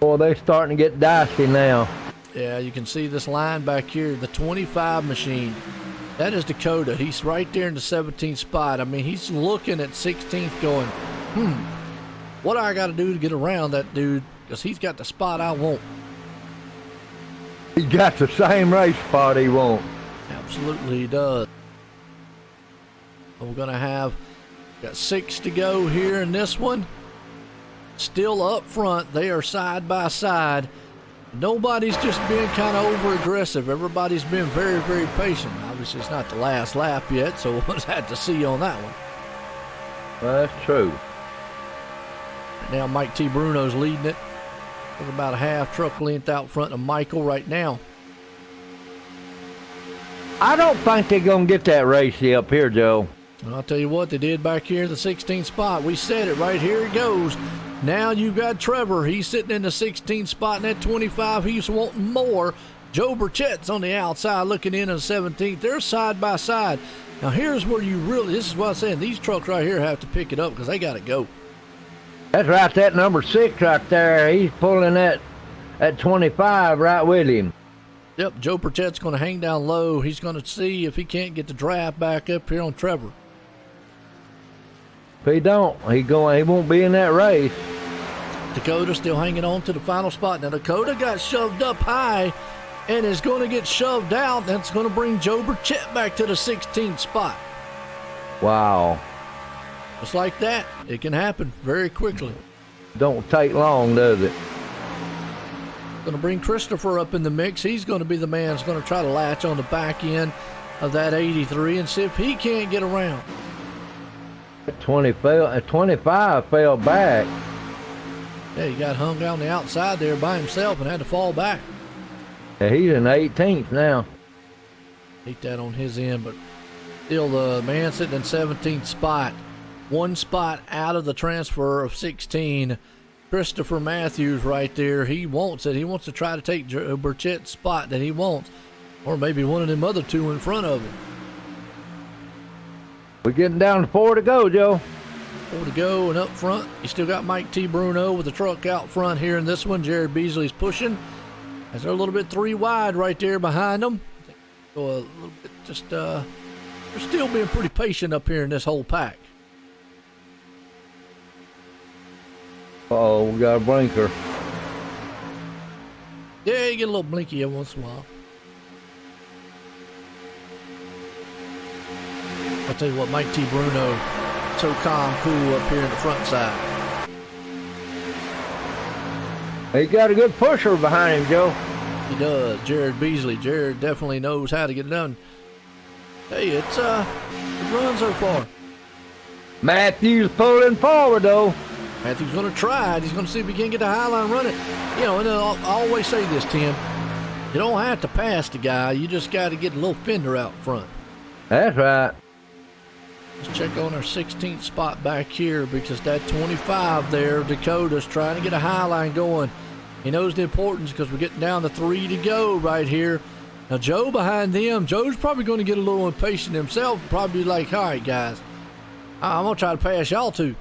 Boy, they're starting to get dicey now. Yeah, you can see this line back here, the 25 machine. That is Dakota. He's right there in the 17th spot. I mean, he's looking at 16th going, what do I got to do to get around that dude? Because he's got the spot I want. He got the same race spot he wants. Absolutely he does. We're going to got 6 to go here in this one. Still up front. They are side by side. Nobody's just been kind of over aggressive. Everybody's been very patient. Obviously, it's not the last lap yet, so we'll have to see on that one. Well, that's true. Right now, Mike T. Bruno's leading it. With about a half truck length out front of Michael right now. I don't think they're going to get that race up here, Joe. Well, I'll tell you what they did back here in the 16th spot. We said it right here. It goes. Now you've got Trevor. He's sitting in the 16th spot in that 25. He's wanting more. Joe Burchett's on the outside looking in on the 17th. They're side by side. Now here's where this is what I'm saying. These trucks right here have to pick it up because they got to go. That's right, that number 6 right there. He's pulling that 25 right with him. Yep, Joe Burchett's going to hang down low. He's going to see if he can't get the draft back up here on Trevor. If he don't, he won't be in that race. Dakota still hanging on to the final spot. Now Dakota got shoved up high and is going to get shoved out. That's going to bring Joe Burchett back to the 16th spot. Wow. Just like that, it can happen very quickly. Don't take long, does it? Going to bring Christopher up in the mix. He's going to be the man that's going to try to latch on the back end of that 83 and see if he can't get around. 25 fell back. Yeah, he got hung out on the outside there by himself and had to fall back. Yeah, he's in 18th now. Hate that on his end, but still the man sitting in 17th spot. One spot out of the transfer of 16. Christopher Matthews right there. He wants it. He wants to try to take Burchett's spot that he wants. Or maybe one of them other two in front of him. We're getting down to 4 to go, Joe. 4 to go, and up front, you still got Mike T. Bruno with the truck out front here in this one. Jared Beasley's pushing. As they're a little bit 3 wide right there behind them. So a little bit just, they're still being pretty patient up here in this whole pack. Uh-oh, we got a blinker. Yeah, you get a little blinky every once in a while. I'll tell you what, Mike T. Bruno, so calm, cool up here in the front side. He got a good pusher behind him, Joe. He does. Jared Beasley. Jared definitely knows how to get it done. Hey, it's good run so far. Matthews pulling forward, though. Matthew's going to try it. He's going to see if he can get the high line running. You know, and I always say this, Tim. You don't have to pass the guy. You just got to get a little fender out front. That's right. Let's check on our 16th spot back here because that 25 there, Dakota's trying to get a high line going. He knows the importance because we're getting down to 3 to go right here. Now, Joe behind them, Joe's probably going to get a little impatient himself. Probably like, all right, guys, I'm going to try to pass y'all too.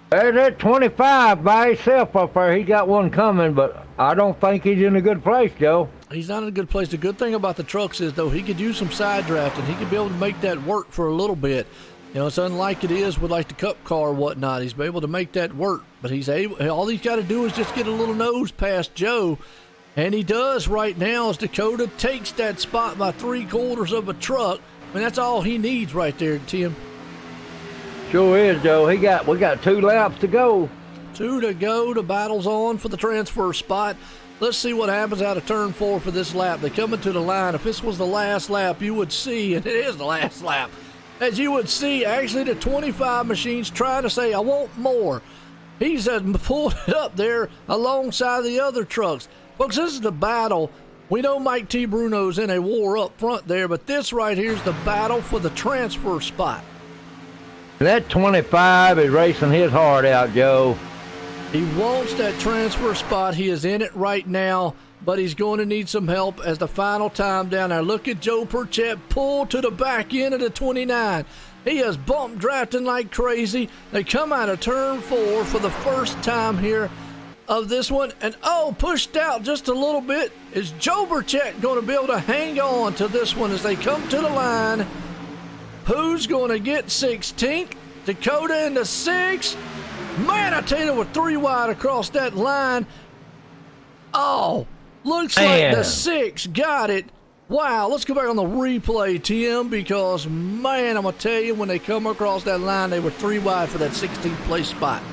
There's that 25 by himself up there. He got one coming, but I don't think he's in a good place, Joe. He's not in a good place. The good thing about the trucks is, though, he could use some side drafting. He could be able to make that work for a little bit. You know, it's unlike it is with like the Cup car or whatnot. He's able to make that work, but he's able. All he's got to do is just get a little nose past Joe, and he does right now. As Dakota takes that spot by 3/4 of a truck. I mean, that's all he needs right there, Tim. Sure is, Joe. We got 2 laps to go. 2 to go. The battle's on for the transfer spot. Let's see what happens out of turn 4 for this lap. They come into the line. If this was the last lap, you would see, and it is the last lap, as you would see, actually the 25 machine's trying to say, I want more. He's pulled it up there alongside the other trucks. Folks, this is the battle We know Mike T. Bruno's in a war up front there, but this right here is the battle for the transfer spot. That 25 is racing his heart out, Joe. He wants that transfer spot. He is in it right now, but he's going to need some help as the final time down there. Look at Joe Perchette pull to the back end of the 29. He is bump drafting like crazy. They come out of turn 4 for the first time here of this one, and pushed out just a little bit. Is Joe Perchette going to be able to hang on to this one as they come to the line? Who's going to get 16th? Dakota in the 6. Man, I tell you, we're 3 wide across that line. Oh, looks like the 6 got it. Wow, let's go back on the replay, Tim, because, man, I'm going to tell you, when they come across that line, they were 3 wide for that 16th place spot.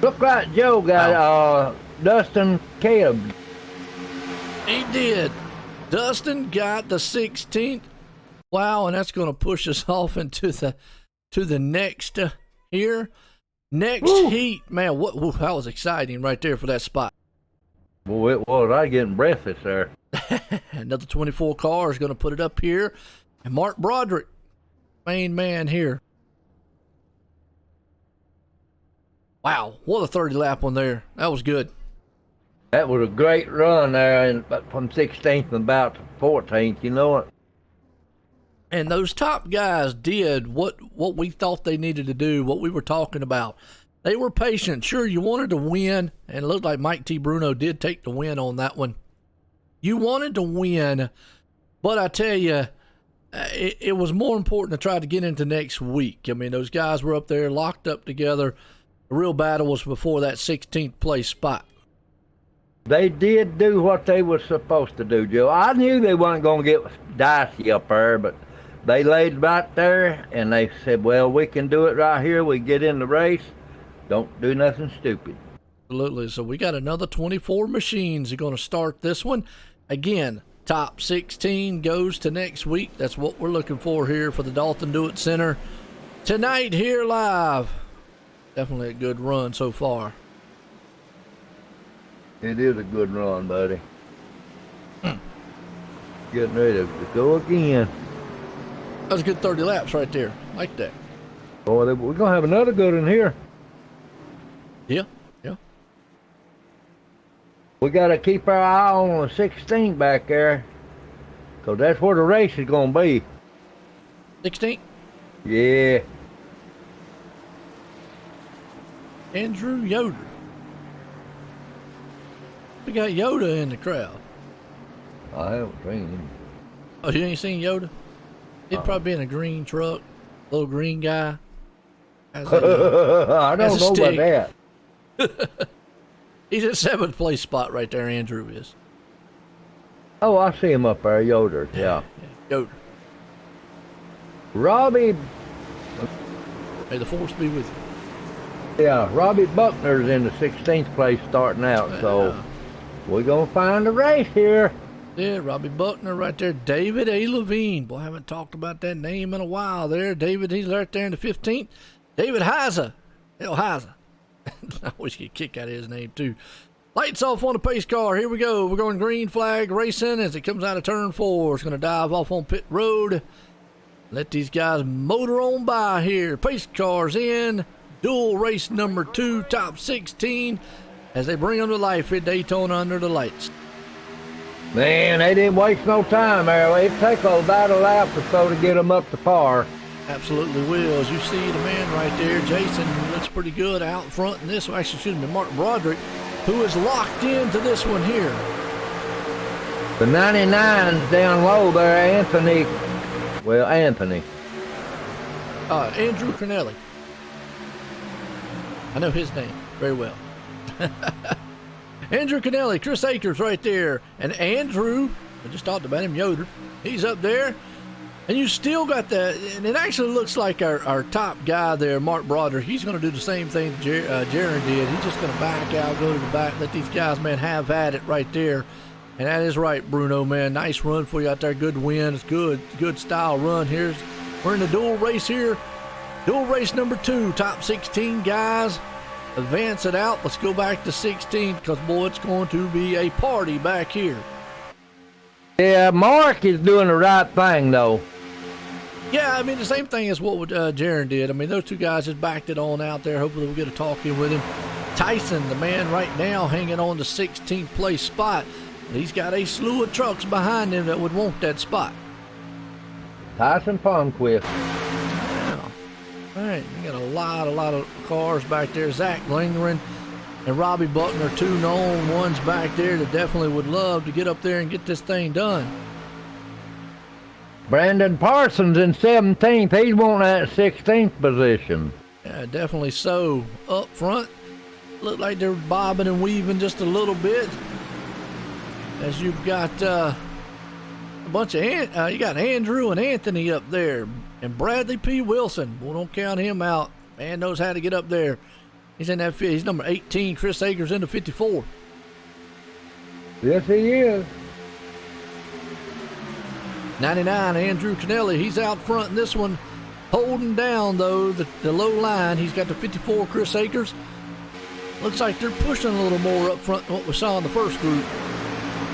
Look like Joe got Dustin Caleb. He did. Dustin got the 16th. Wow, and that's going to push us off into the next here. Next heat, man, that was exciting right there for that spot. Well, it was. I was getting breathless there. Another 24 car is going to put it up here. And Mark Broderick, main man here. Wow, what a 30 lap one there. That was good. That was a great run there from 16th and about to 14th, you know it. And those top guys did what we thought they needed to do, what we were talking about. They were patient. Sure, you wanted to win, and it looked like Mike T. Bruno did take the win on that one. You wanted to win, but I tell you, it was more important to try to get into next week. I mean, those guys were up there locked up together. The real battle was before that 16th place spot. They did do what they were supposed to do, Joe. I knew they weren't going to get dicey up there, but they laid right there, and they said, well, we can do it right here. We get in the race. Don't do nothing stupid. Absolutely. So we got another 24 machines. They're going to start this one. Again, top 16 goes to next week. That's what we're looking for here for the Dalton Do-It Center. Tonight here live. Definitely a good run so far. It is a good run, buddy. Getting ready to go again. That was a good 30 laps right there. Like that. Boy, we're going to have another good one here. Yeah. We got to keep our eye on the 16th back there, because that's where the race is going to be. 16th? Yeah. Andrew Yoder. We got Yoda in the crowd. I haven't seen him. Oh, you ain't seen Yoda? He'd probably be in a green truck, little green guy. I don't know about that. He's at 7th place spot right there, Andrew is. Oh, I see him up there, Yoder. Yeah. Yoder. Robbie. May the force be with you. Yeah, Robbie Buckner's in the 16th place starting out, so we're going to find a race here. Yeah, Robbie Buckner right there. David A. Levine. Boy, I haven't talked about that name in a while there. David, he's right there in the 15th. David Heiser. Hell, Heiser. I always get a kick out of his name, too. Lights off on the pace car. Here we go. We're going green flag racing as it comes out of turn 4. It's going to dive off on pit road. Let these guys motor on by here. Pace cars in. Dual race number 2, top 16, as they bring them to life at Daytona under the lights. Man, they didn't waste no time there. It took about a lap or so to get them up to par. Absolutely will. As you see the man right there, Jason, who looks pretty good out front in this one. Actually, excuse me, Mark Broderick, who is locked into this one here. The 99's down low there, Anthony. Well, Anthony. Andrew Cornelli. I know his name very well. Andrew Cornelli, Chris Akers right there. And Andrew, I just talked about him, Yoder. He's up there. And you still got that, and it actually looks like our top guy there, Mark Broderick. He's going to do the same thing Jaron did. He's just going to back out, go to the back, let these guys, man, have at it right there. And that is right, Bruno, man. Nice run for you out there. Good win. It's good style run. We're in the dual race here. Dual race number 2, top 16 guys. Advance it out. Let's go back to 16 because, boy, it's going to be a party back here. Yeah, Mark is doing the right thing, though. Yeah, I mean, the same thing as what Jaron did. I mean, those two guys just backed it on out there. Hopefully we'll get a talk in with him. Tyson, the man right now hanging on the 16th place spot. He's got a slew of trucks behind him that would want that spot. Tyson Palmquist. Yeah. All right, we got a lot of cars back there. Zach Lingren and Robbie Buckner, two known ones back there that definitely would love to get up there and get this thing done. Brandon Parsons in 17th. He's wanting that 16th position. Yeah, definitely so. Up front, look like they're bobbing and weaving just a little bit. As you've got a bunch of you got Andrew and Anthony up there, and Bradley P. Wilson. Well, don't count him out. Man knows how to get up there. He's in that. He's number 18. Chris Akers in the 54. Yes, he is. 99, Andrew Kennelly. He's out front in this one, holding down, though, the low line. He's got the 54, Chris Akers. Looks like they're pushing a little more up front than what we saw in the first group.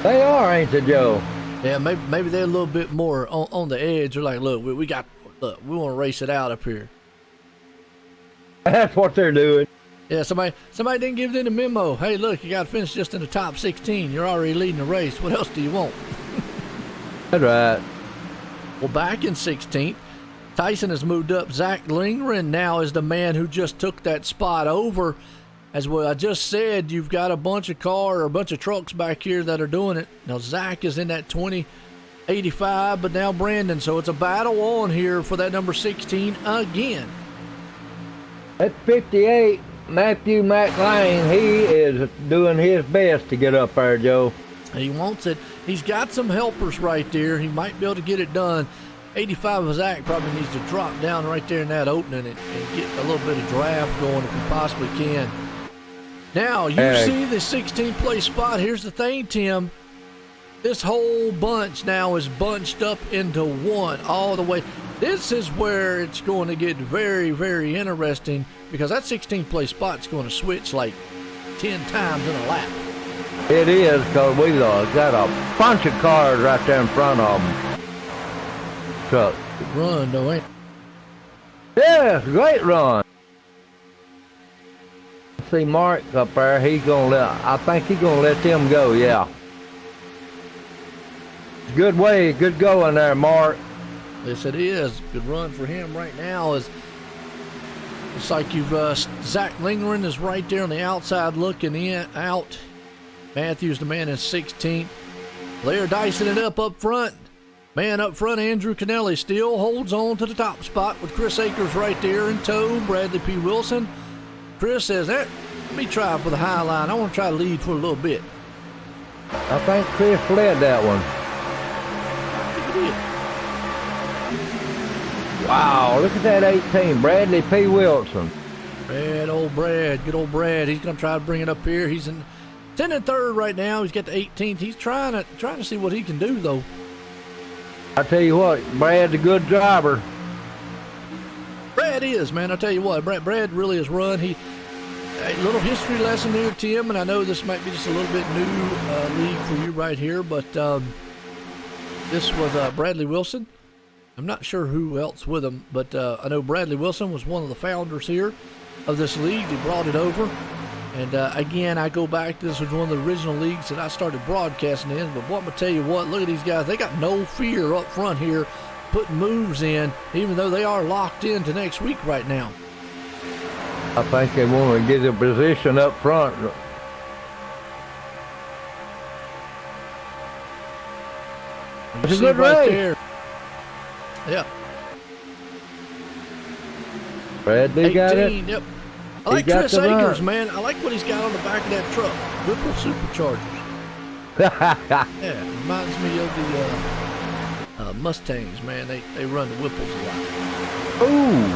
They are, ain't they, Joe? Yeah, maybe they're a little bit more on the edge. They're like, look, we want to race it out up here. That's what they're doing. Yeah, somebody didn't give them the memo. Hey, look, you got to finish just in the top 16. You're already leading the race. What else do you want? That's right. Well, back in 16th, Tyson has moved up. Zach Lingren now is the man who just took that spot over. As well, I just said, you've got a bunch of trucks back here that are doing it. Now, Zach is in that 2085, but now Brandon. So it's a battle on here for that number 16 again. At 58, Matthew McLean, he is doing his best to get up there, Joe. He wants it. He's got some helpers right there. He might be able to get it done. 85 of Zach probably needs to drop down right there in that opening and get a little bit of draft going if he possibly can. Now, you see the 16th place spot. Here's the thing, Tim. This whole bunch now is bunched up into one all the way. This is where it's going to get very, very interesting because that 16th place spot's going to switch like 10 times in a lap. It is, because we got a bunch of cars right there in front of them. Truck. Good run, though, ain't it? Yes, great run. See Mark up there, I think he's gonna let them go, yeah. Good way, good going there, Mark. Yes, it is. Good run for him right now. It's like you've Zach Lingren is right there on the outside looking out. Matthews, the man, in 16th. They're dicing it up front. Man up front, Andrew Kennelly still holds on to the top spot with Chris Akers right there in tow. Bradley P. Wilson. Chris says, let me try for the high line. I want to try to lead for a little bit. I think Chris led that one. I think he did. Wow, look at that 18, Bradley P. Wilson. Good old Brad. He's going to try to bring it up here. He's in 10th and 3rd right now. He's got the 18th. He's trying to see what he can do, though. I tell you what, Brad's a good driver. Brad is, man. I tell you what, Brad really has run. A little history lesson here, Tim, and I know this might be just a little bit new league for you right here, but this was Bradley Wilson. I'm not sure who else with him, but I know Bradley Wilson was one of the founders here of this league. He brought it over. And again, I go back, this was one of the original leagues that I started broadcasting in. But I'm going to tell you what, look at these guys. They got no fear up front here, putting moves in, even though they are locked into next week right now. I think they want to get a position up front. It's a good right race. There. Yeah. Bradley 18, got it. Yep. I like Chris Akers, man. I like what he's got on the back of that truck. Whipple Superchargers. Yeah, reminds me of the Mustangs, man. They run the Whipples a lot. Ooh.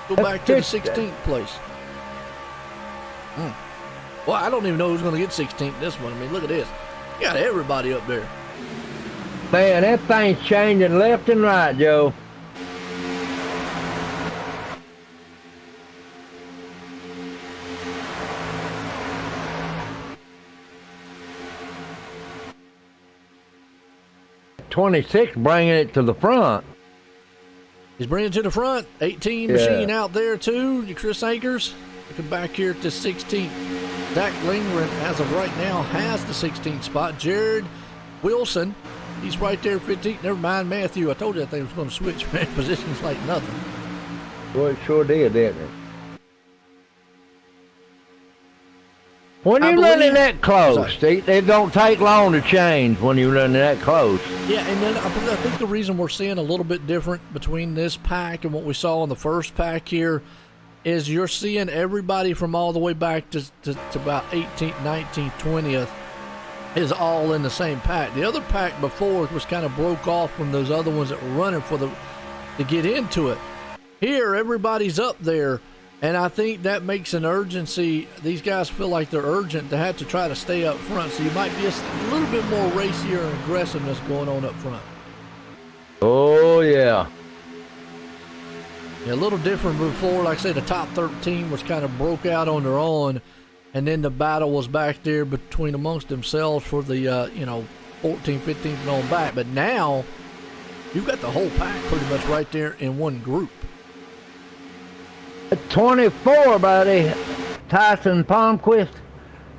Go back to the 16th place. Well, I don't even know who's going to get 16th this one. I mean, look at this. You got everybody up there. Man, that thing's changing left and right, Joe. 26 bringing it to the front. He's bringing it to the front. 18 machine out there too. Chris Akers looking back here at the 16th. Zach Lindgren, as of right now, has the 16th spot. Jared Wilson, he's right there, 15th. Never mind Matthew. I told you that they was going to switch positions like nothing. Well, it sure did, didn't it? When you're running that close, it don't take long to change when you're running that close. Yeah, and then I think the reason we're seeing a little bit different between this pack and what we saw in the first pack here is you're seeing everybody from all the way back to about 18th, 19th, 20th is all in the same pack. The other pack before was kind of broke off from those other ones that were running to get into it. Here, everybody's up there. And I think that makes an urgency. These guys feel like they're urgent to have to try to stay up front. So you might be a little bit more racier and aggressiveness going on up front. Oh, yeah. Yeah, a little different before. Like I say, the top 13 was kind of broke out on their own. And then the battle was back there between amongst themselves for the, 14, 15 and on back. But now you've got the whole pack pretty much right there in one group. 24, buddy. Tyson Palmquist.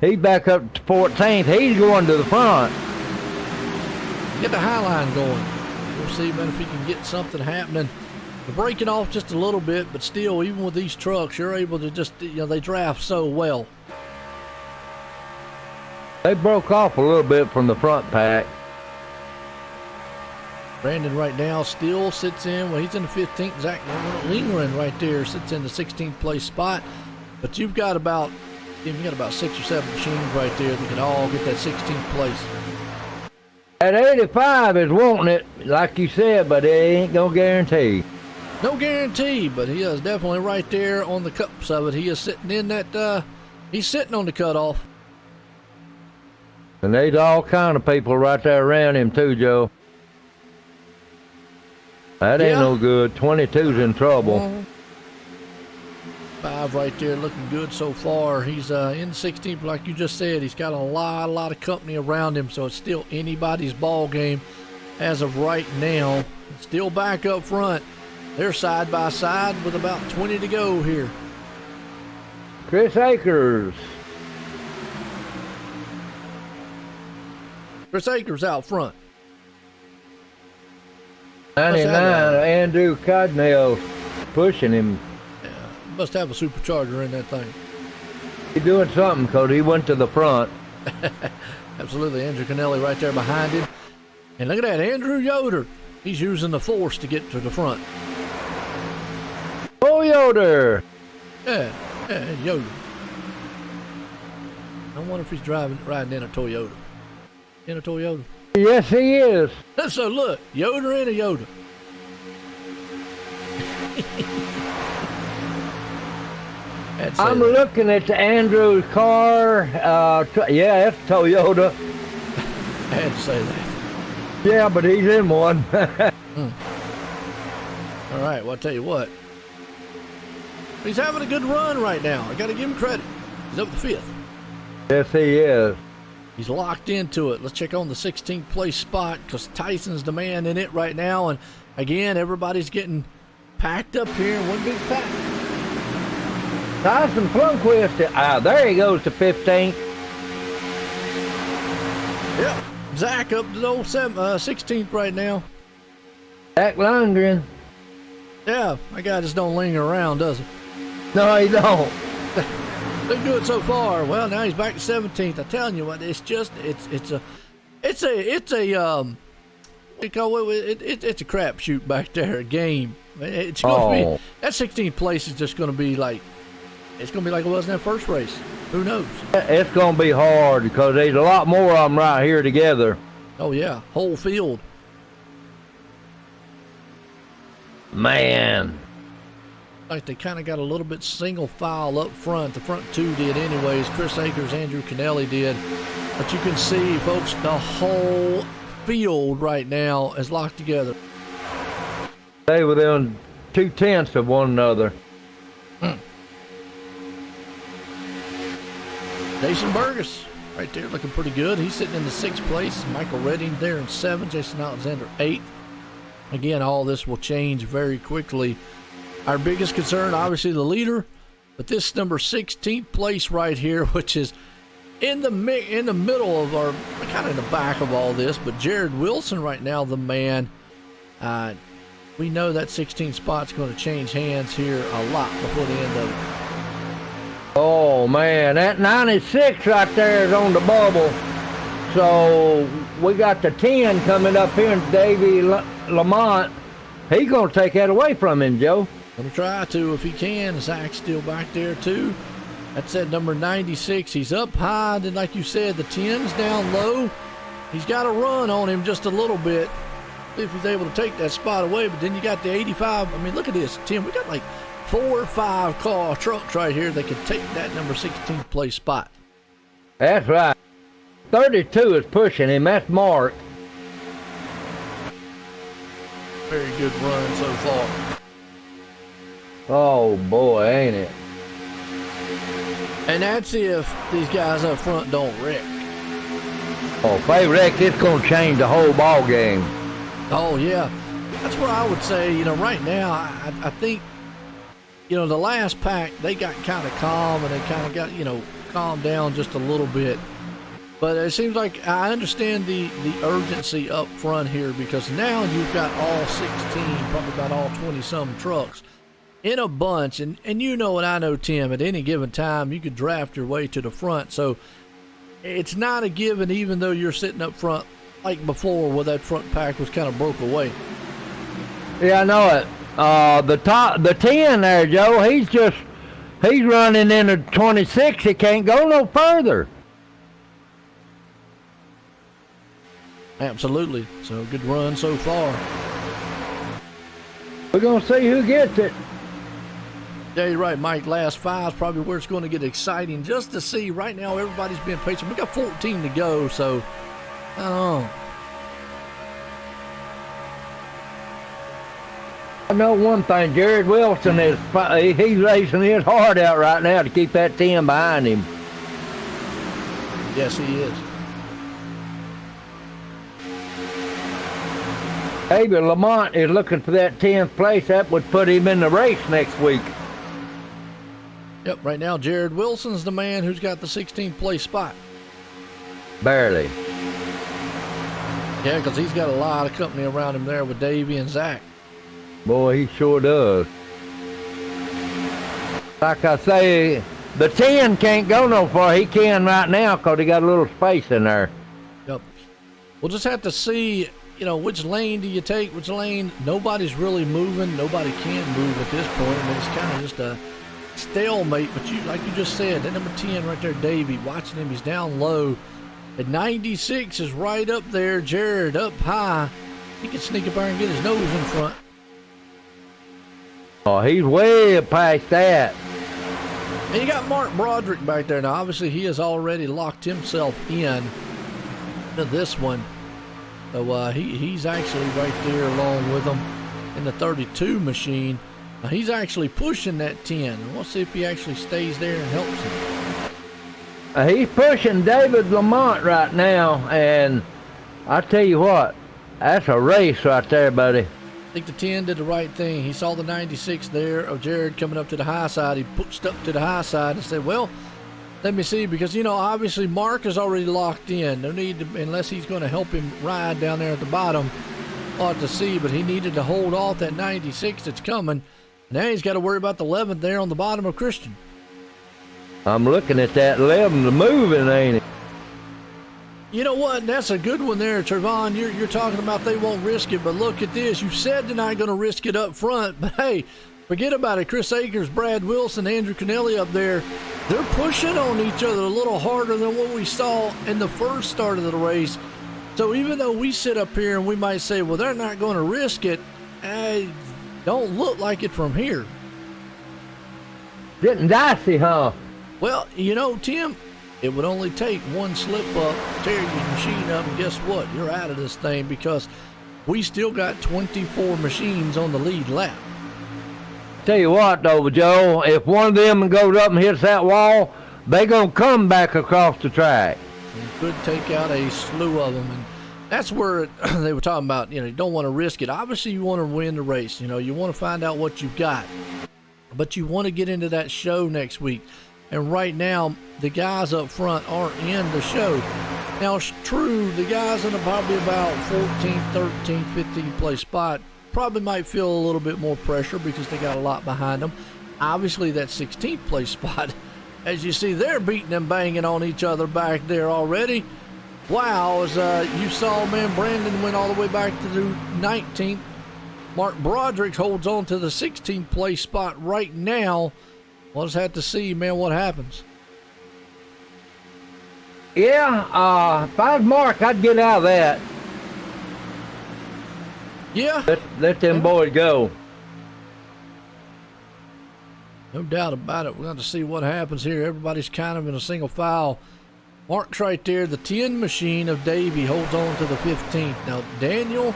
He's back up to 14th. He's going to the front. Get the high line going. We'll see, man, if he can get something happening. They're breaking off just a little bit, but still, even with these trucks, you're able to just, they draft so well. They broke off a little bit from the front pack. Brandon right now still sits in, well, he's in the 15th. Zach Lindgren right there sits in the 16th place spot. But you've got about 6 or 7 machines right there that can all get that 16th place. At 85 is wanting it, like you said, but it ain't no guarantee. No guarantee, but he is definitely right there on the cups of it. He is sitting in that, he's sitting on the cutoff. And there's all kind of people right there around him too, Joe. That ain't no good. 22's in trouble. 5 right there looking good so far. He's in 16th, like you just said. He's got a lot of company around him, so it's still anybody's ball game as of right now. Still back up front. They're side by side with about 20 to go here. Chris Akers. Chris Akers out front. 99, Andrew Codnell pushing him. Yeah, must have a supercharger in that thing. He's doing something because he went to the front. Absolutely, Andrew Canelli right there behind him. And look at that, Andrew Yoder. He's using the force to get to the front. Oh, Yoder. Yeah, Yoder. I wonder if he's riding in a Toyota. In a Toyota. Yes, he is. So look, Yoder and a Yoda. I'm looking at the Andrew's car. Yeah, that's Toyota. I had to say that. Yeah, but he's in one. All right, well, I'll tell you what. He's having a good run right now. I got to give him credit. He's up to 5th. Yes, he is. He's locked into it. Let's check on the 16th place spot because Tyson's the man in it right now. And again, everybody's getting packed up here in one big pack. Tyson Plumquist, there he goes to 15th. Yep. Zach up to the old 16th right now. Zach Lundgren. Yeah, my guy just don't linger around, does he? No, he don't. Been good so far. Well, now he's back to 17th. I'm telling you what, it's a crapshoot back there, a game. It's gonna be that 16th place is just gonna be like it was in that first race. Who knows? It's gonna be hard because there's a lot more of them right here together. Oh yeah, whole field. Man. Like they kind of got a little bit single file up front. The front 2 did anyways. Chris Akers, Andrew Canelli did. But you can see, folks, the whole field right now is locked together. They were within 2/10 of one another. Jason Burgess, right there looking pretty good. He's sitting in the 6th place. Michael Redding there in 7th. Jason Alexander 8th. Again, all this will change very quickly. Our biggest concern, obviously, the leader, but this number 16th place right here, which is in the middle of our, kind of in the back of all this, but Jared Wilson right now, the man. We know that 16th spot's going to change hands here a lot before the end of it. Oh, man, that 96 right there is on the bubble. So we got the 10 coming up here, and Davey Lamont, he's going to take that away from him, Joe. Going to try to if he can. Zach's still back there, too. That's at number 96. He's up high. Then, like you said, the 10's down low. He's got to run on him just a little bit if he's able to take that spot away. But then you got the 85. I mean, look at this, Tim. We got like 4 or 5 car trucks right here that can take that number 16th place spot. That's right. 32 is pushing him. That's Mark. Very good run so far. Oh, boy, ain't it? And that's if these guys up front don't wreck. Oh, if they wreck, it's going to change the whole ball game. Oh, yeah. That's what I would say. Right now, I think, the last pack, they got kind of calm and they kind of got, calmed down just a little bit. But it seems like I understand the urgency up front here because now you've got all 16, probably about all 20-some trucks in a bunch. And you know, and I know, Tim, at any given time, you could draft your way to the front. So it's not a given, even though you're sitting up front like before where that front pack was kind of broke away. Yeah, I know it. The 10 there, Joe, he's running into 26. He can't go no further. Absolutely. So good run so far. We're going to see who gets it. Yeah, you're right, Mike. Last 5 is probably where it's going to get exciting just to see. Right now, everybody's being patient. We got 14 to go, so I don't know. I know one thing. Jared Wilson he's racing his heart out right now to keep that 10 behind him. Yes, he is. David Lamont is looking for that 10th place. That would put him in the race next week. Yep, right now Jared Wilson's the man who's got the 16th place spot. Barely. Yeah, because he's got a lot of company around him there with Davey and Zach. Boy, he sure does. Like I say, the 10 can't go no far. He can right now because he got a little space in there. Yep. We'll just have to see, which lane do you take, which lane. Nobody's really moving. Nobody can move at this point. I mean, it's kind of just a stalemate. But like you just said, that number 10 right there, Davey, watching him, he's down low. At 96 is right up there. Jared up high. He can sneak up there and get his nose in front. Oh, he's way past that. And you got Mark Broderick back there. Now, obviously, he has already locked himself in to this one. So he's actually right there along with him in the 32 machine. Now, he's actually pushing that 10. We'll see if he actually stays there and helps him. He's pushing David Lamont right now, and I tell you what, that's a race right there, buddy. I think the 10 did the right thing. He saw the 96 there of Jared coming up to the high side. He pushed up to the high side and said, well, let me see, because, obviously Mark is already locked in. No need to, unless he's going to help him ride down there at the bottom. We'll have to see, but he needed to hold off that 96 that's coming. Now he's got to worry about the 11th there on the bottom of Christian. I'm looking at that 11 moving, ain't it? You know what? That's a good one there, Trevon. You're talking about they won't risk it, but look at this. You said they're not going to risk it up front, but hey, forget about it. Chris Akers, Brad Wilson, Andrew Kennelly up there, they're pushing on each other a little harder than what we saw in the first start of the race. So even though we sit up here and we might say, well, they're not going to risk it, don't look like it from here. Getting dicey, huh? Well, Tim, it would only take one slip up, tear your machine up, and guess what? You're out of this thing because we still got 24 machines on the lead lap. Tell you what, though, Joe, if one of them goes up and hits that wall, they going to come back across the track. and could take out a slew of them. And that's where they were talking about, you don't want to risk it. Obviously, you want to win the race. You want to find out what you've got. But you want to get into that show next week. And right now, the guys up front aren't in the show. Now, it's true, the guys in probably about 14th, 13th, 15th place spot probably might feel a little bit more pressure because they got a lot behind them. Obviously, that 16th place spot, as you see, they're beating and banging on each other back there already. Wow, as you saw, man, Brandon went all the way back to the 19th. Mark Broderick holds on to the 16th place spot right now. We'll just have to see, man, what happens. Yeah, if I was Mark, I'd get out of that. Yeah. Let them boys go. No doubt about it. We're going to see what happens here. Everybody's kind of in a single file. Mark's right there. The 10 machine of Davey holds on to the 15th. Now, Daniel,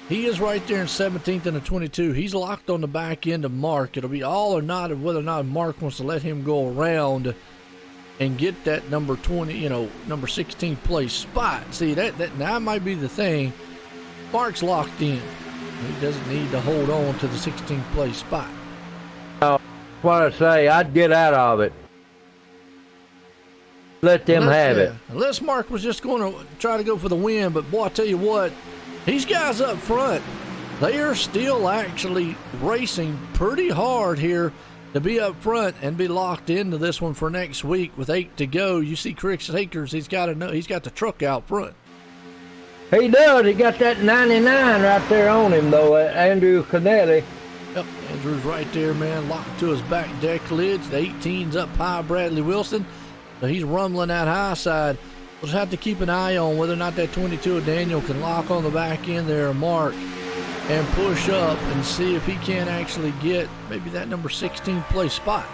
he is right there in 17th and the 22. He's locked on the back end of Mark. It'll be all or not of whether or not Mark wants to let him go around and get that number 20, number 16 place spot. See, that might be the thing. Mark's locked in. He doesn't need to hold on to the 16th place spot. What I say, I'd get out of it. Let them have it. Unless Mark was just going to try to go for the win, but boy, I tell you what, these guys up front, they are still actually racing pretty hard here to be up front and be locked into this one for next week with 8 to go. You see Chris Akers, he's got the truck out front. He does. He got that 99 right there on him, though, Andrew Canetti. Yep, Andrew's right there, man, locked to his back deck lids. The 18's up high, Bradley Wilson. So he's rumbling that high side. We'll just have to keep an eye on whether or not that 22 of Daniel can lock on the back end there, Mark, and push up and see if he can actually get maybe that number 16 place spot.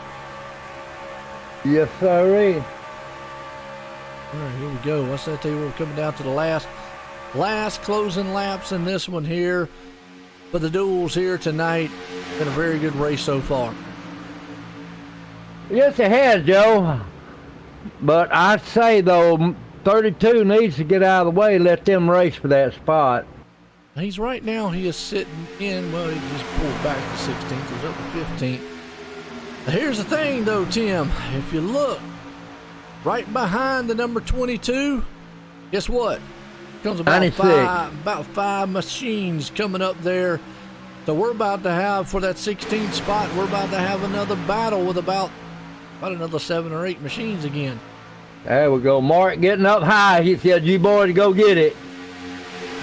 Yes, sirree. All right, here we go. What's that? Tell you, we're coming down to the last closing laps in this one here. But the duels here tonight, been a very good race so far. Yes, it has, Joe. But I'd say, though, 32 needs to get out of the way, let them race for that spot. He's right now, he is sitting in, well, he just pulled back to 16th, he's up to 15th. Here's the thing, though, Tim. If you look right behind the number 22, guess what? Comes about five machines coming up there. So we're about to have, for that 16th spot, we're about to have another battle with about another 7 or 8 machines again. There we go. Mark getting up high. He said, you boys go get it.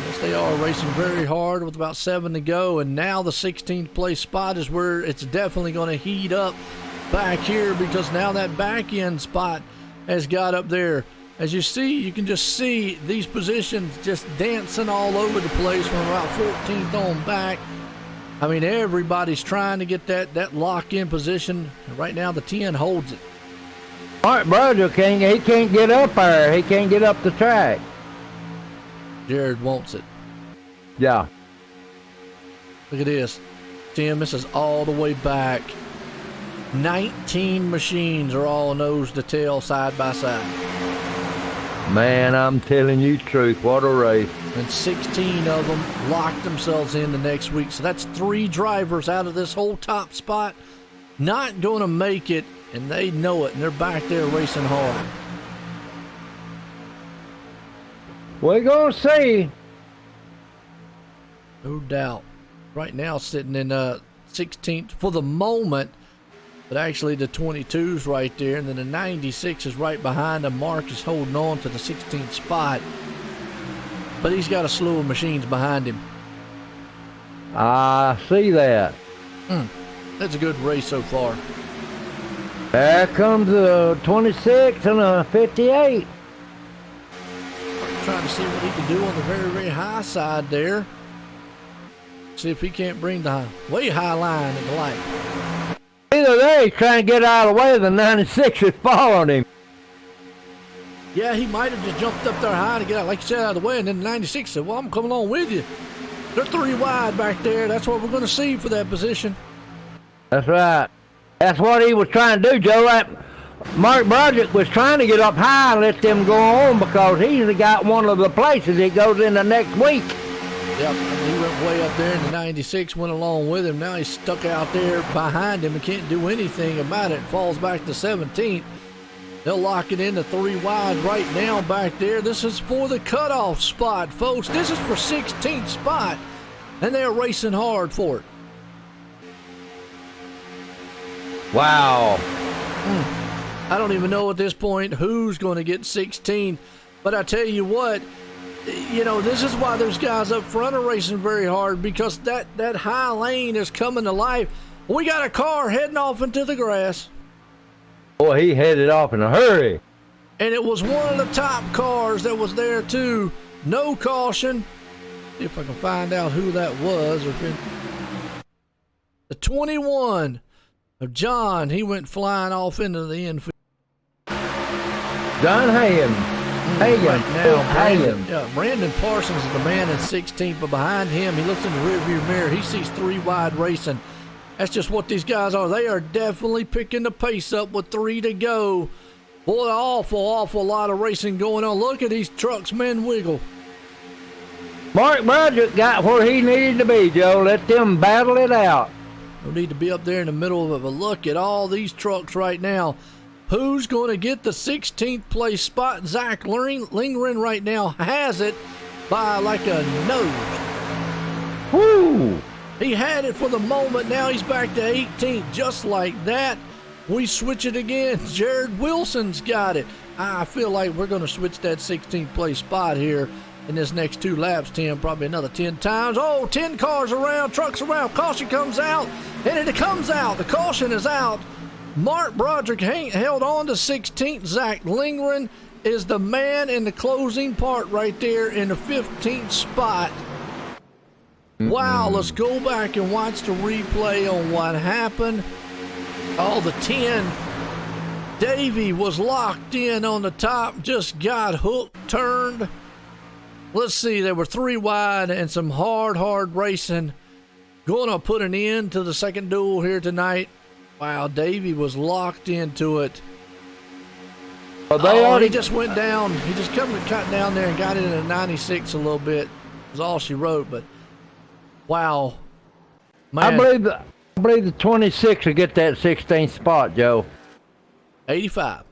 Yes, they are racing very hard with about 7 to go. And now the 16th place spot is where it's definitely going to heat up back here, because now that back end spot has got up there. As you see, you can just see these positions just dancing all over the place from about 14th on back. I mean, everybody's trying to get that lock-in position. Right now, the 10 holds it. Mark Broderick he can't get up there. He can't get up the track. Jared wants it. Yeah. Look at this. Tim, this is all the way back. 19 machines are all nose to tail, side by side. Man, I'm telling you the truth. What a race. And 16 of them locked themselves in the next week. So that's 3 drivers out of this whole top spot not going to make it, and they know it, and they're back there racing hard. We're going to see. No doubt. Right now sitting in 16th for the moment. But actually the 22's right there, and then the 96 is right behind him. Mark is holding on to the 16th spot. But he's got a slew of machines behind him. I see that. That's a good race so far. There comes the 26 and a 58. Trying to see what he can do on the very, very high side there. See if he can't bring the way high line at the light. Either there, he's trying to get out of the way of the 96 is following him. Yeah, he might have just jumped up there high to get out, like you said, out of the way, and then the 96 said, well, I'm coming along with you. They're 3 wide back there. That's what we're going to see for that position. That's right. That's what he was trying to do, Joe. Mark Broderick was trying to get up high and let them go on because he's got one of the places he goes in the next week. Yep, and he went way up there in the 96, went along with him. Now he's stuck out there behind him and can't do anything about it. Falls back to 17th. They'll lock it into 3 wide right now back there. This is for the cutoff spot, folks. This is for 16th spot, and they're racing hard for it. Wow. I don't even know at this point who's going to get 16, but I tell you what, you know, this is why those guys up front are racing very hard, because that high lane is coming to life. We got a car heading off into the grass. Boy, he headed off in a hurry. And it was one of the top cars that was there too. No caution. See if I can find out who that was. The 21 of John, he went flying off into the infield. John Hagan. Right now, Brandon Parsons is the man in 16th, but behind him, he looks in the rearview mirror. He sees 3 wide racing. That's just what these guys are. They are definitely picking the pace up with 3 to go. Boy, an awful lot of racing going on. Look at these trucks, man, wiggle. Mark Broderick got where he needed to be, Joe. Let them battle it out. No need to be up there in the middle of a look at all these trucks right now. Who's going to get the 16th place spot? Zach Lingren right now has it by like a nose. Woo! He had it for the moment. Now he's back to 18th, just like that. We switch it again. Jared Wilson's got it. I feel like we're going to switch that 16th place spot here in this next 2 laps, Tim, probably another 10 times. Oh, 10 cars around, trucks around. Caution comes out, and it comes out. The caution is out. Mark Broderick held on to 16th. Zach Lingren is the man in the closing part right there in the 15th spot. Wow, let's go back and watch the replay on what happened. Oh, the 10. Davey was locked in on the top, just got hooked, turned. Let's see, there were 3 wide and some hard racing. Going to put an end to the second duel here tonight. Wow, Davey was locked into it. He just went down. He just cut down there and got it in a 96 a little bit. Was all she wrote, but wow. Man. I believe the 26 will get that 16th spot, Joe. 85.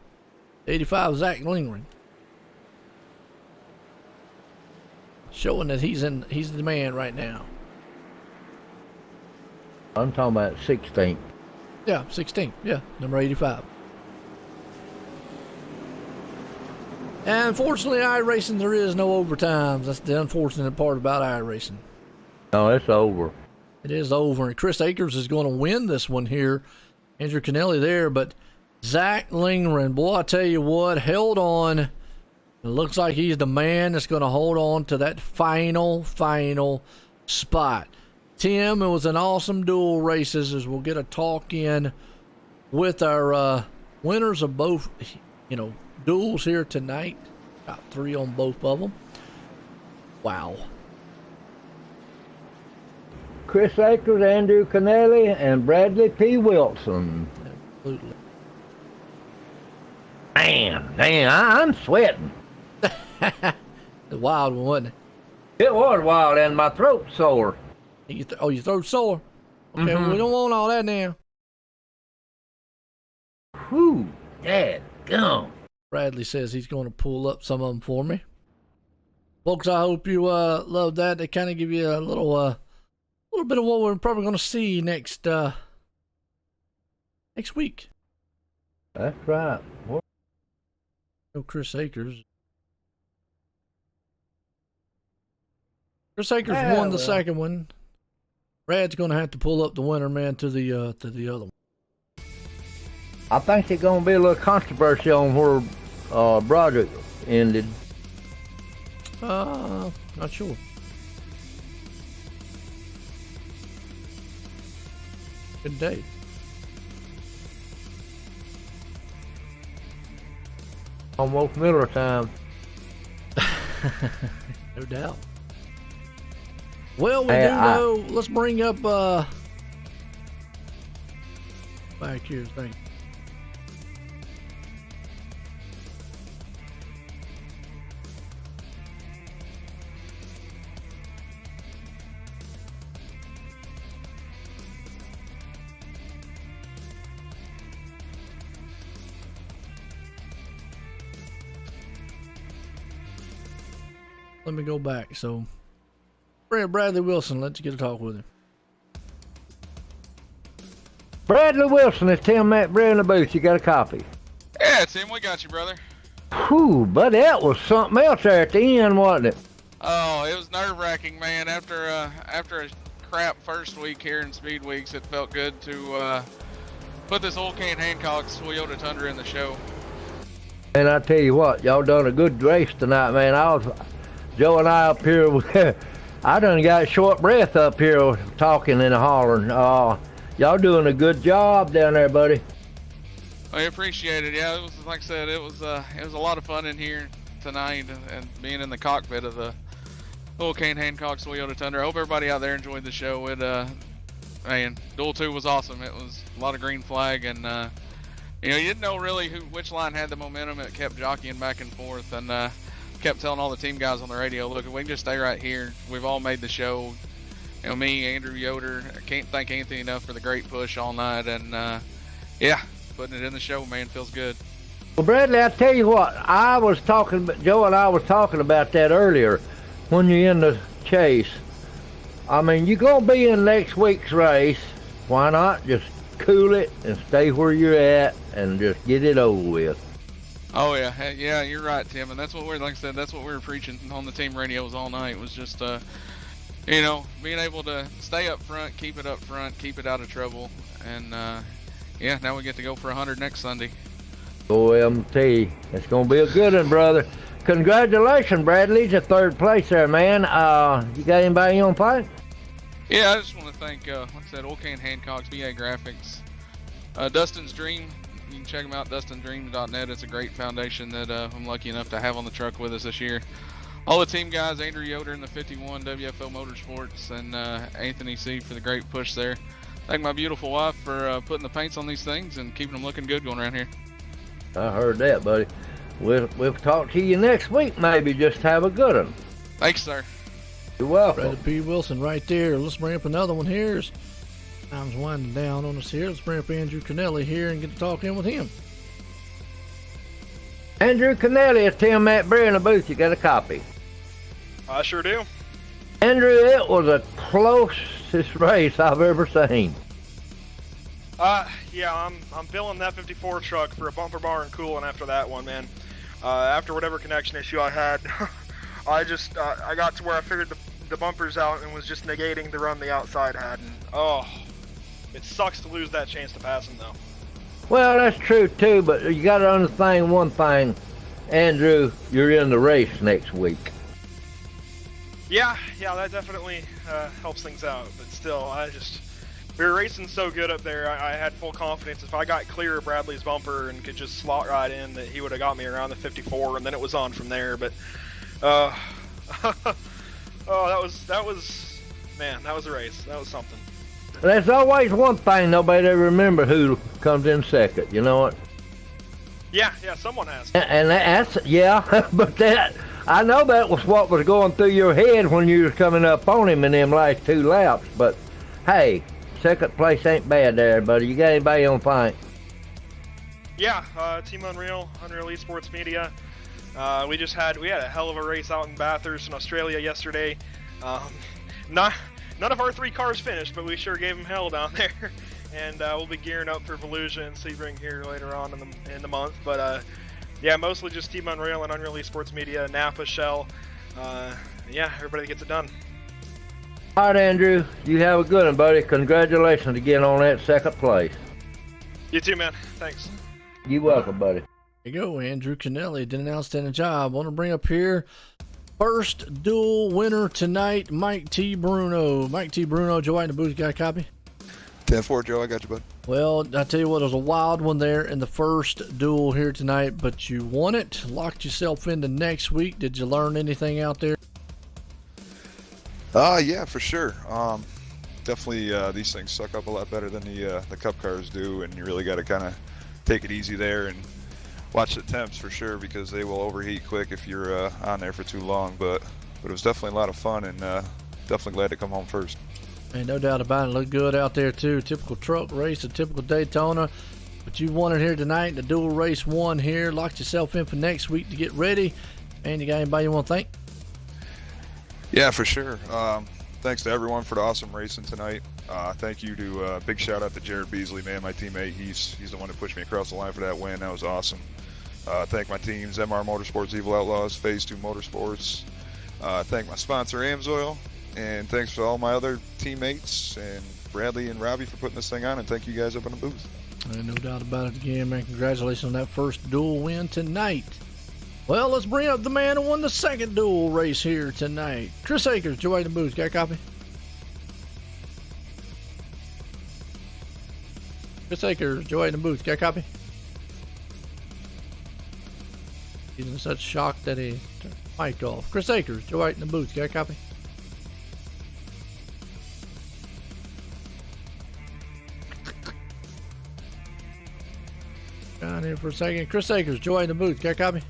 85, Zach Lingren. Showing that he's the man right now. I'm talking about 16th. Yeah, 16th. Yeah, number 85. And unfortunately, iRacing, there is no overtimes. That's the unfortunate part about iRacing. No, it's over. It is over. And Chris Akers is going to win this one here. Andrew Kennelly there, but Zach Lingren, boy, I tell you what, held on. It looks like he's the man that's going to hold on to that final spot. Tim, it was an awesome duel races, as we'll get a talk in with our winners of both, duels here tonight. Got 3 on both of them. Wow. Chris Akers, Andrew Kennelly, and Bradley P. Wilson. Absolutely. Man, I'm sweating. The wild one, wasn't it? It was wild, and my throat's sore. Your throat's sore? Okay, well, we don't want all that now. Whew, dadgum. Bradley says he's going to pull up some of them for me. Folks, I hope you love that. They kind of give you a little bit of what we're probably going to see next week. That's right. Oh, Chris Akers. Chris Akers won the second one. Brad's going to have to pull up the winner, man, to the other one. I think there's going to be a little controversy on where Broderick ended. Not sure. Good day. Almost Miller time. No doubt. Well, we do know. Let's bring up back here. Thank you. let me go back. So, Bradley Wilson, let's get a talk with him. Bradley Wilson, it's Tim Matt Bray in the booth. You got a copy? Yeah, Tim, we got you, brother. Whew, but that was something else there at the end, wasn't it? Oh, it was nerve-wracking, man. After a crap first week here in Speed Weeks, it felt good to put this old Kane Hancock's Toyota Tundra in the show. And I tell you what, y'all done a good race tonight, man. Joe and I up here, I done got short breath up here talking and hollering. Y'all doing a good job down there, buddy. I appreciate it. Yeah, it was, like I said, it was a lot of fun in here tonight and being in the cockpit of the old Kane Hancock's Toyota Tundra. I hope everybody out there enjoyed the show. Man, Duel 2 was awesome. It was a lot of green flag, and you didn't know really which line had the momentum. It kept jockeying back and forth, and kept telling all the team guys on the radio, look, if we can just stay right here, we've all made the show. Me, Andrew Yoder, I can't thank Anthony enough for the great push all night, and yeah, putting it in the show, man, feels good. Well, Bradley, I tell you what, Joe and I was talking about that earlier when you're in the chase. I mean, you're going to be in next week's race. Why not just cool it and stay where you're at and just get it over with? Oh, yeah. Yeah, you're right, Tim. And that's what like I said, that's what we were preaching on the team radios all night, was just, being able to stay up front, keep it up front, keep it out of trouble. And, yeah, now we get to go for 100 next Sunday. Boy, I'm going to tell you, it's going to be a good one, brother. Congratulations, Bradley. To third place there, man. You got anybody on fight? Yeah, I just want to thank, like I said, Old Kane Hancock's, VA Graphics, Dustin's Dream. You can check them out, dustindream.net. It's a great foundation that I'm lucky enough to have on the truck with us this year. All the team guys, Andrew Yoder in the 51, WFO Motorsports, and Anthony C. for the great push there. Thank my beautiful wife for putting the paints on these things and keeping them looking good going around here. I heard that, buddy. We'll talk to you next week, maybe. Just have a good one. Thanks, sir. You're welcome. Bradley P. Wilson right there. Let's bring up another one here. Time's winding down on us here. Let's bring up Andrew Kennelly here and get to talk in with him. Andrew Kennelly, it's Tim Matt Bray in the booth. You got a copy? I sure do. Andrew, it was the closest race I've ever seen. Yeah, I'm billing that 54 truck for a bumper bar and coolant after that one, man. After whatever connection issue I had, I got to where I figured the bumpers out and was just negating the run the outside had. And, it sucks to lose that chance to pass him, though. Well, that's true, too, but you got to understand one thing. Andrew, you're in the race next week. Yeah, that definitely helps things out. But still, we were racing so good up there, I had full confidence if I got clear of Bradley's bumper and could just slot right in that he would have got me around the 54, and then it was on from there. But, that was a race. That was something. There's always one thing nobody ever remember who comes in second, you know what? Yeah, someone has. And that's, yeah, but I know that was what was going through your head when you were coming up on him in them last two laps, but hey, second place ain't bad there, buddy. You got anybody on fight? Yeah, Team Unreal Esports Media. We had a hell of a race out in Bathurst in Australia yesterday. None of our three cars finished, but we sure gave them hell down there. And we'll be gearing up for Volusia and Sebring here later on in the month. But yeah, mostly just Team Unreal and Unreal Esports Media, Napa, Shell. Yeah, everybody gets it done. All right, Andrew, you have a good one, buddy. Congratulations again on that second place. You too, man. Thanks. You're welcome, buddy. There you go, Andrew Kennelly did an outstanding job. I want to bring up here first duel winner tonight, Mike T. Bruno. Mike T. Bruno, Joe White in the booth, got a copy? 10-4, Joe, I got you, bud. Well, I tell you what, it was a wild one there in the first duel here tonight, but you won it, locked yourself into next week. Did you learn anything out there? Yeah, for sure. Definitely these things suck up a lot better than the Cup cars do, and you really got to kind of take it easy there and watch the temps for sure, because they will overheat quick if you're on there for too long. But it was definitely a lot of fun, and definitely glad to come home first. Ain't no doubt about it. Looked good out there too. Typical truck race, a typical Daytona. But you won it here tonight. The dual race won here. Locked yourself in for next week to get ready. And you got anybody you want to thank? Yeah, for sure. Thanks to everyone for the awesome racing tonight. Thank you to big shout out to Jared Beasley, man, my teammate. He's the one that pushed me across the line for that win. That was awesome. Thank my teams, MR Motorsports, Evil Outlaws, Phase 2 Motorsports. Thank my sponsor, AMSOIL. And thanks to all my other teammates and Bradley and Robbie for putting this thing on. And thank you guys up in the booth. No doubt about it again, man. Congratulations on that first dual win tonight. Well, let's bring up the man who won the second dual race here tonight. Chris Akers, Joey in the booth. Got a copy? Chris Akers, Joey in the booth. Got a copy? He's in such shock that he turned the mic off. Chris Akers, Joey in the booth. Got a copy? Down here for a second. Chris Akers, Joey in the booth. Got a copy?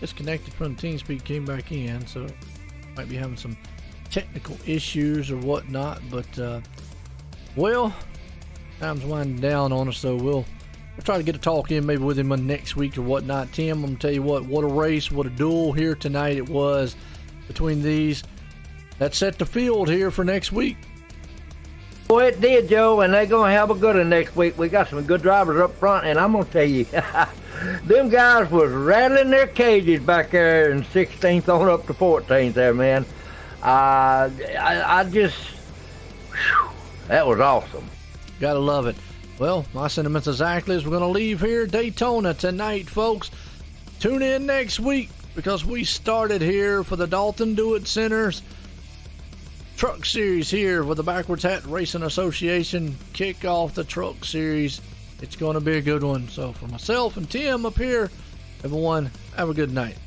Disconnected from the TeamSpeak, came back in, so might be having some technical issues or whatnot. But well, time's winding down on us, so we'll try to get a talk in maybe with him next week or whatnot. Tim, I'm gonna tell you what a race, what a duel here tonight it was between these. That set the field here for next week. Boy, it did, Joe, and they're going to have a good one next week. We got some good drivers up front, and I'm going to tell you, them guys was rattling their cages back there in 16th on up to 14th there, man. I just, whew, that was awesome. Gotta love it. Well, my sentiments exactly as we're going to leave here Daytona tonight, folks. Tune in next week because we started here for the Dalton Do It Center's Truck Series here with the Backwards Hat Racing Association. Kick off the Truck Series. It's going to be a good one. So for myself and Tim up here, everyone, have a good night.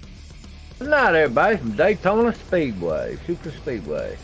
Good night, everybody, from Daytona Speedway, Super Speedway.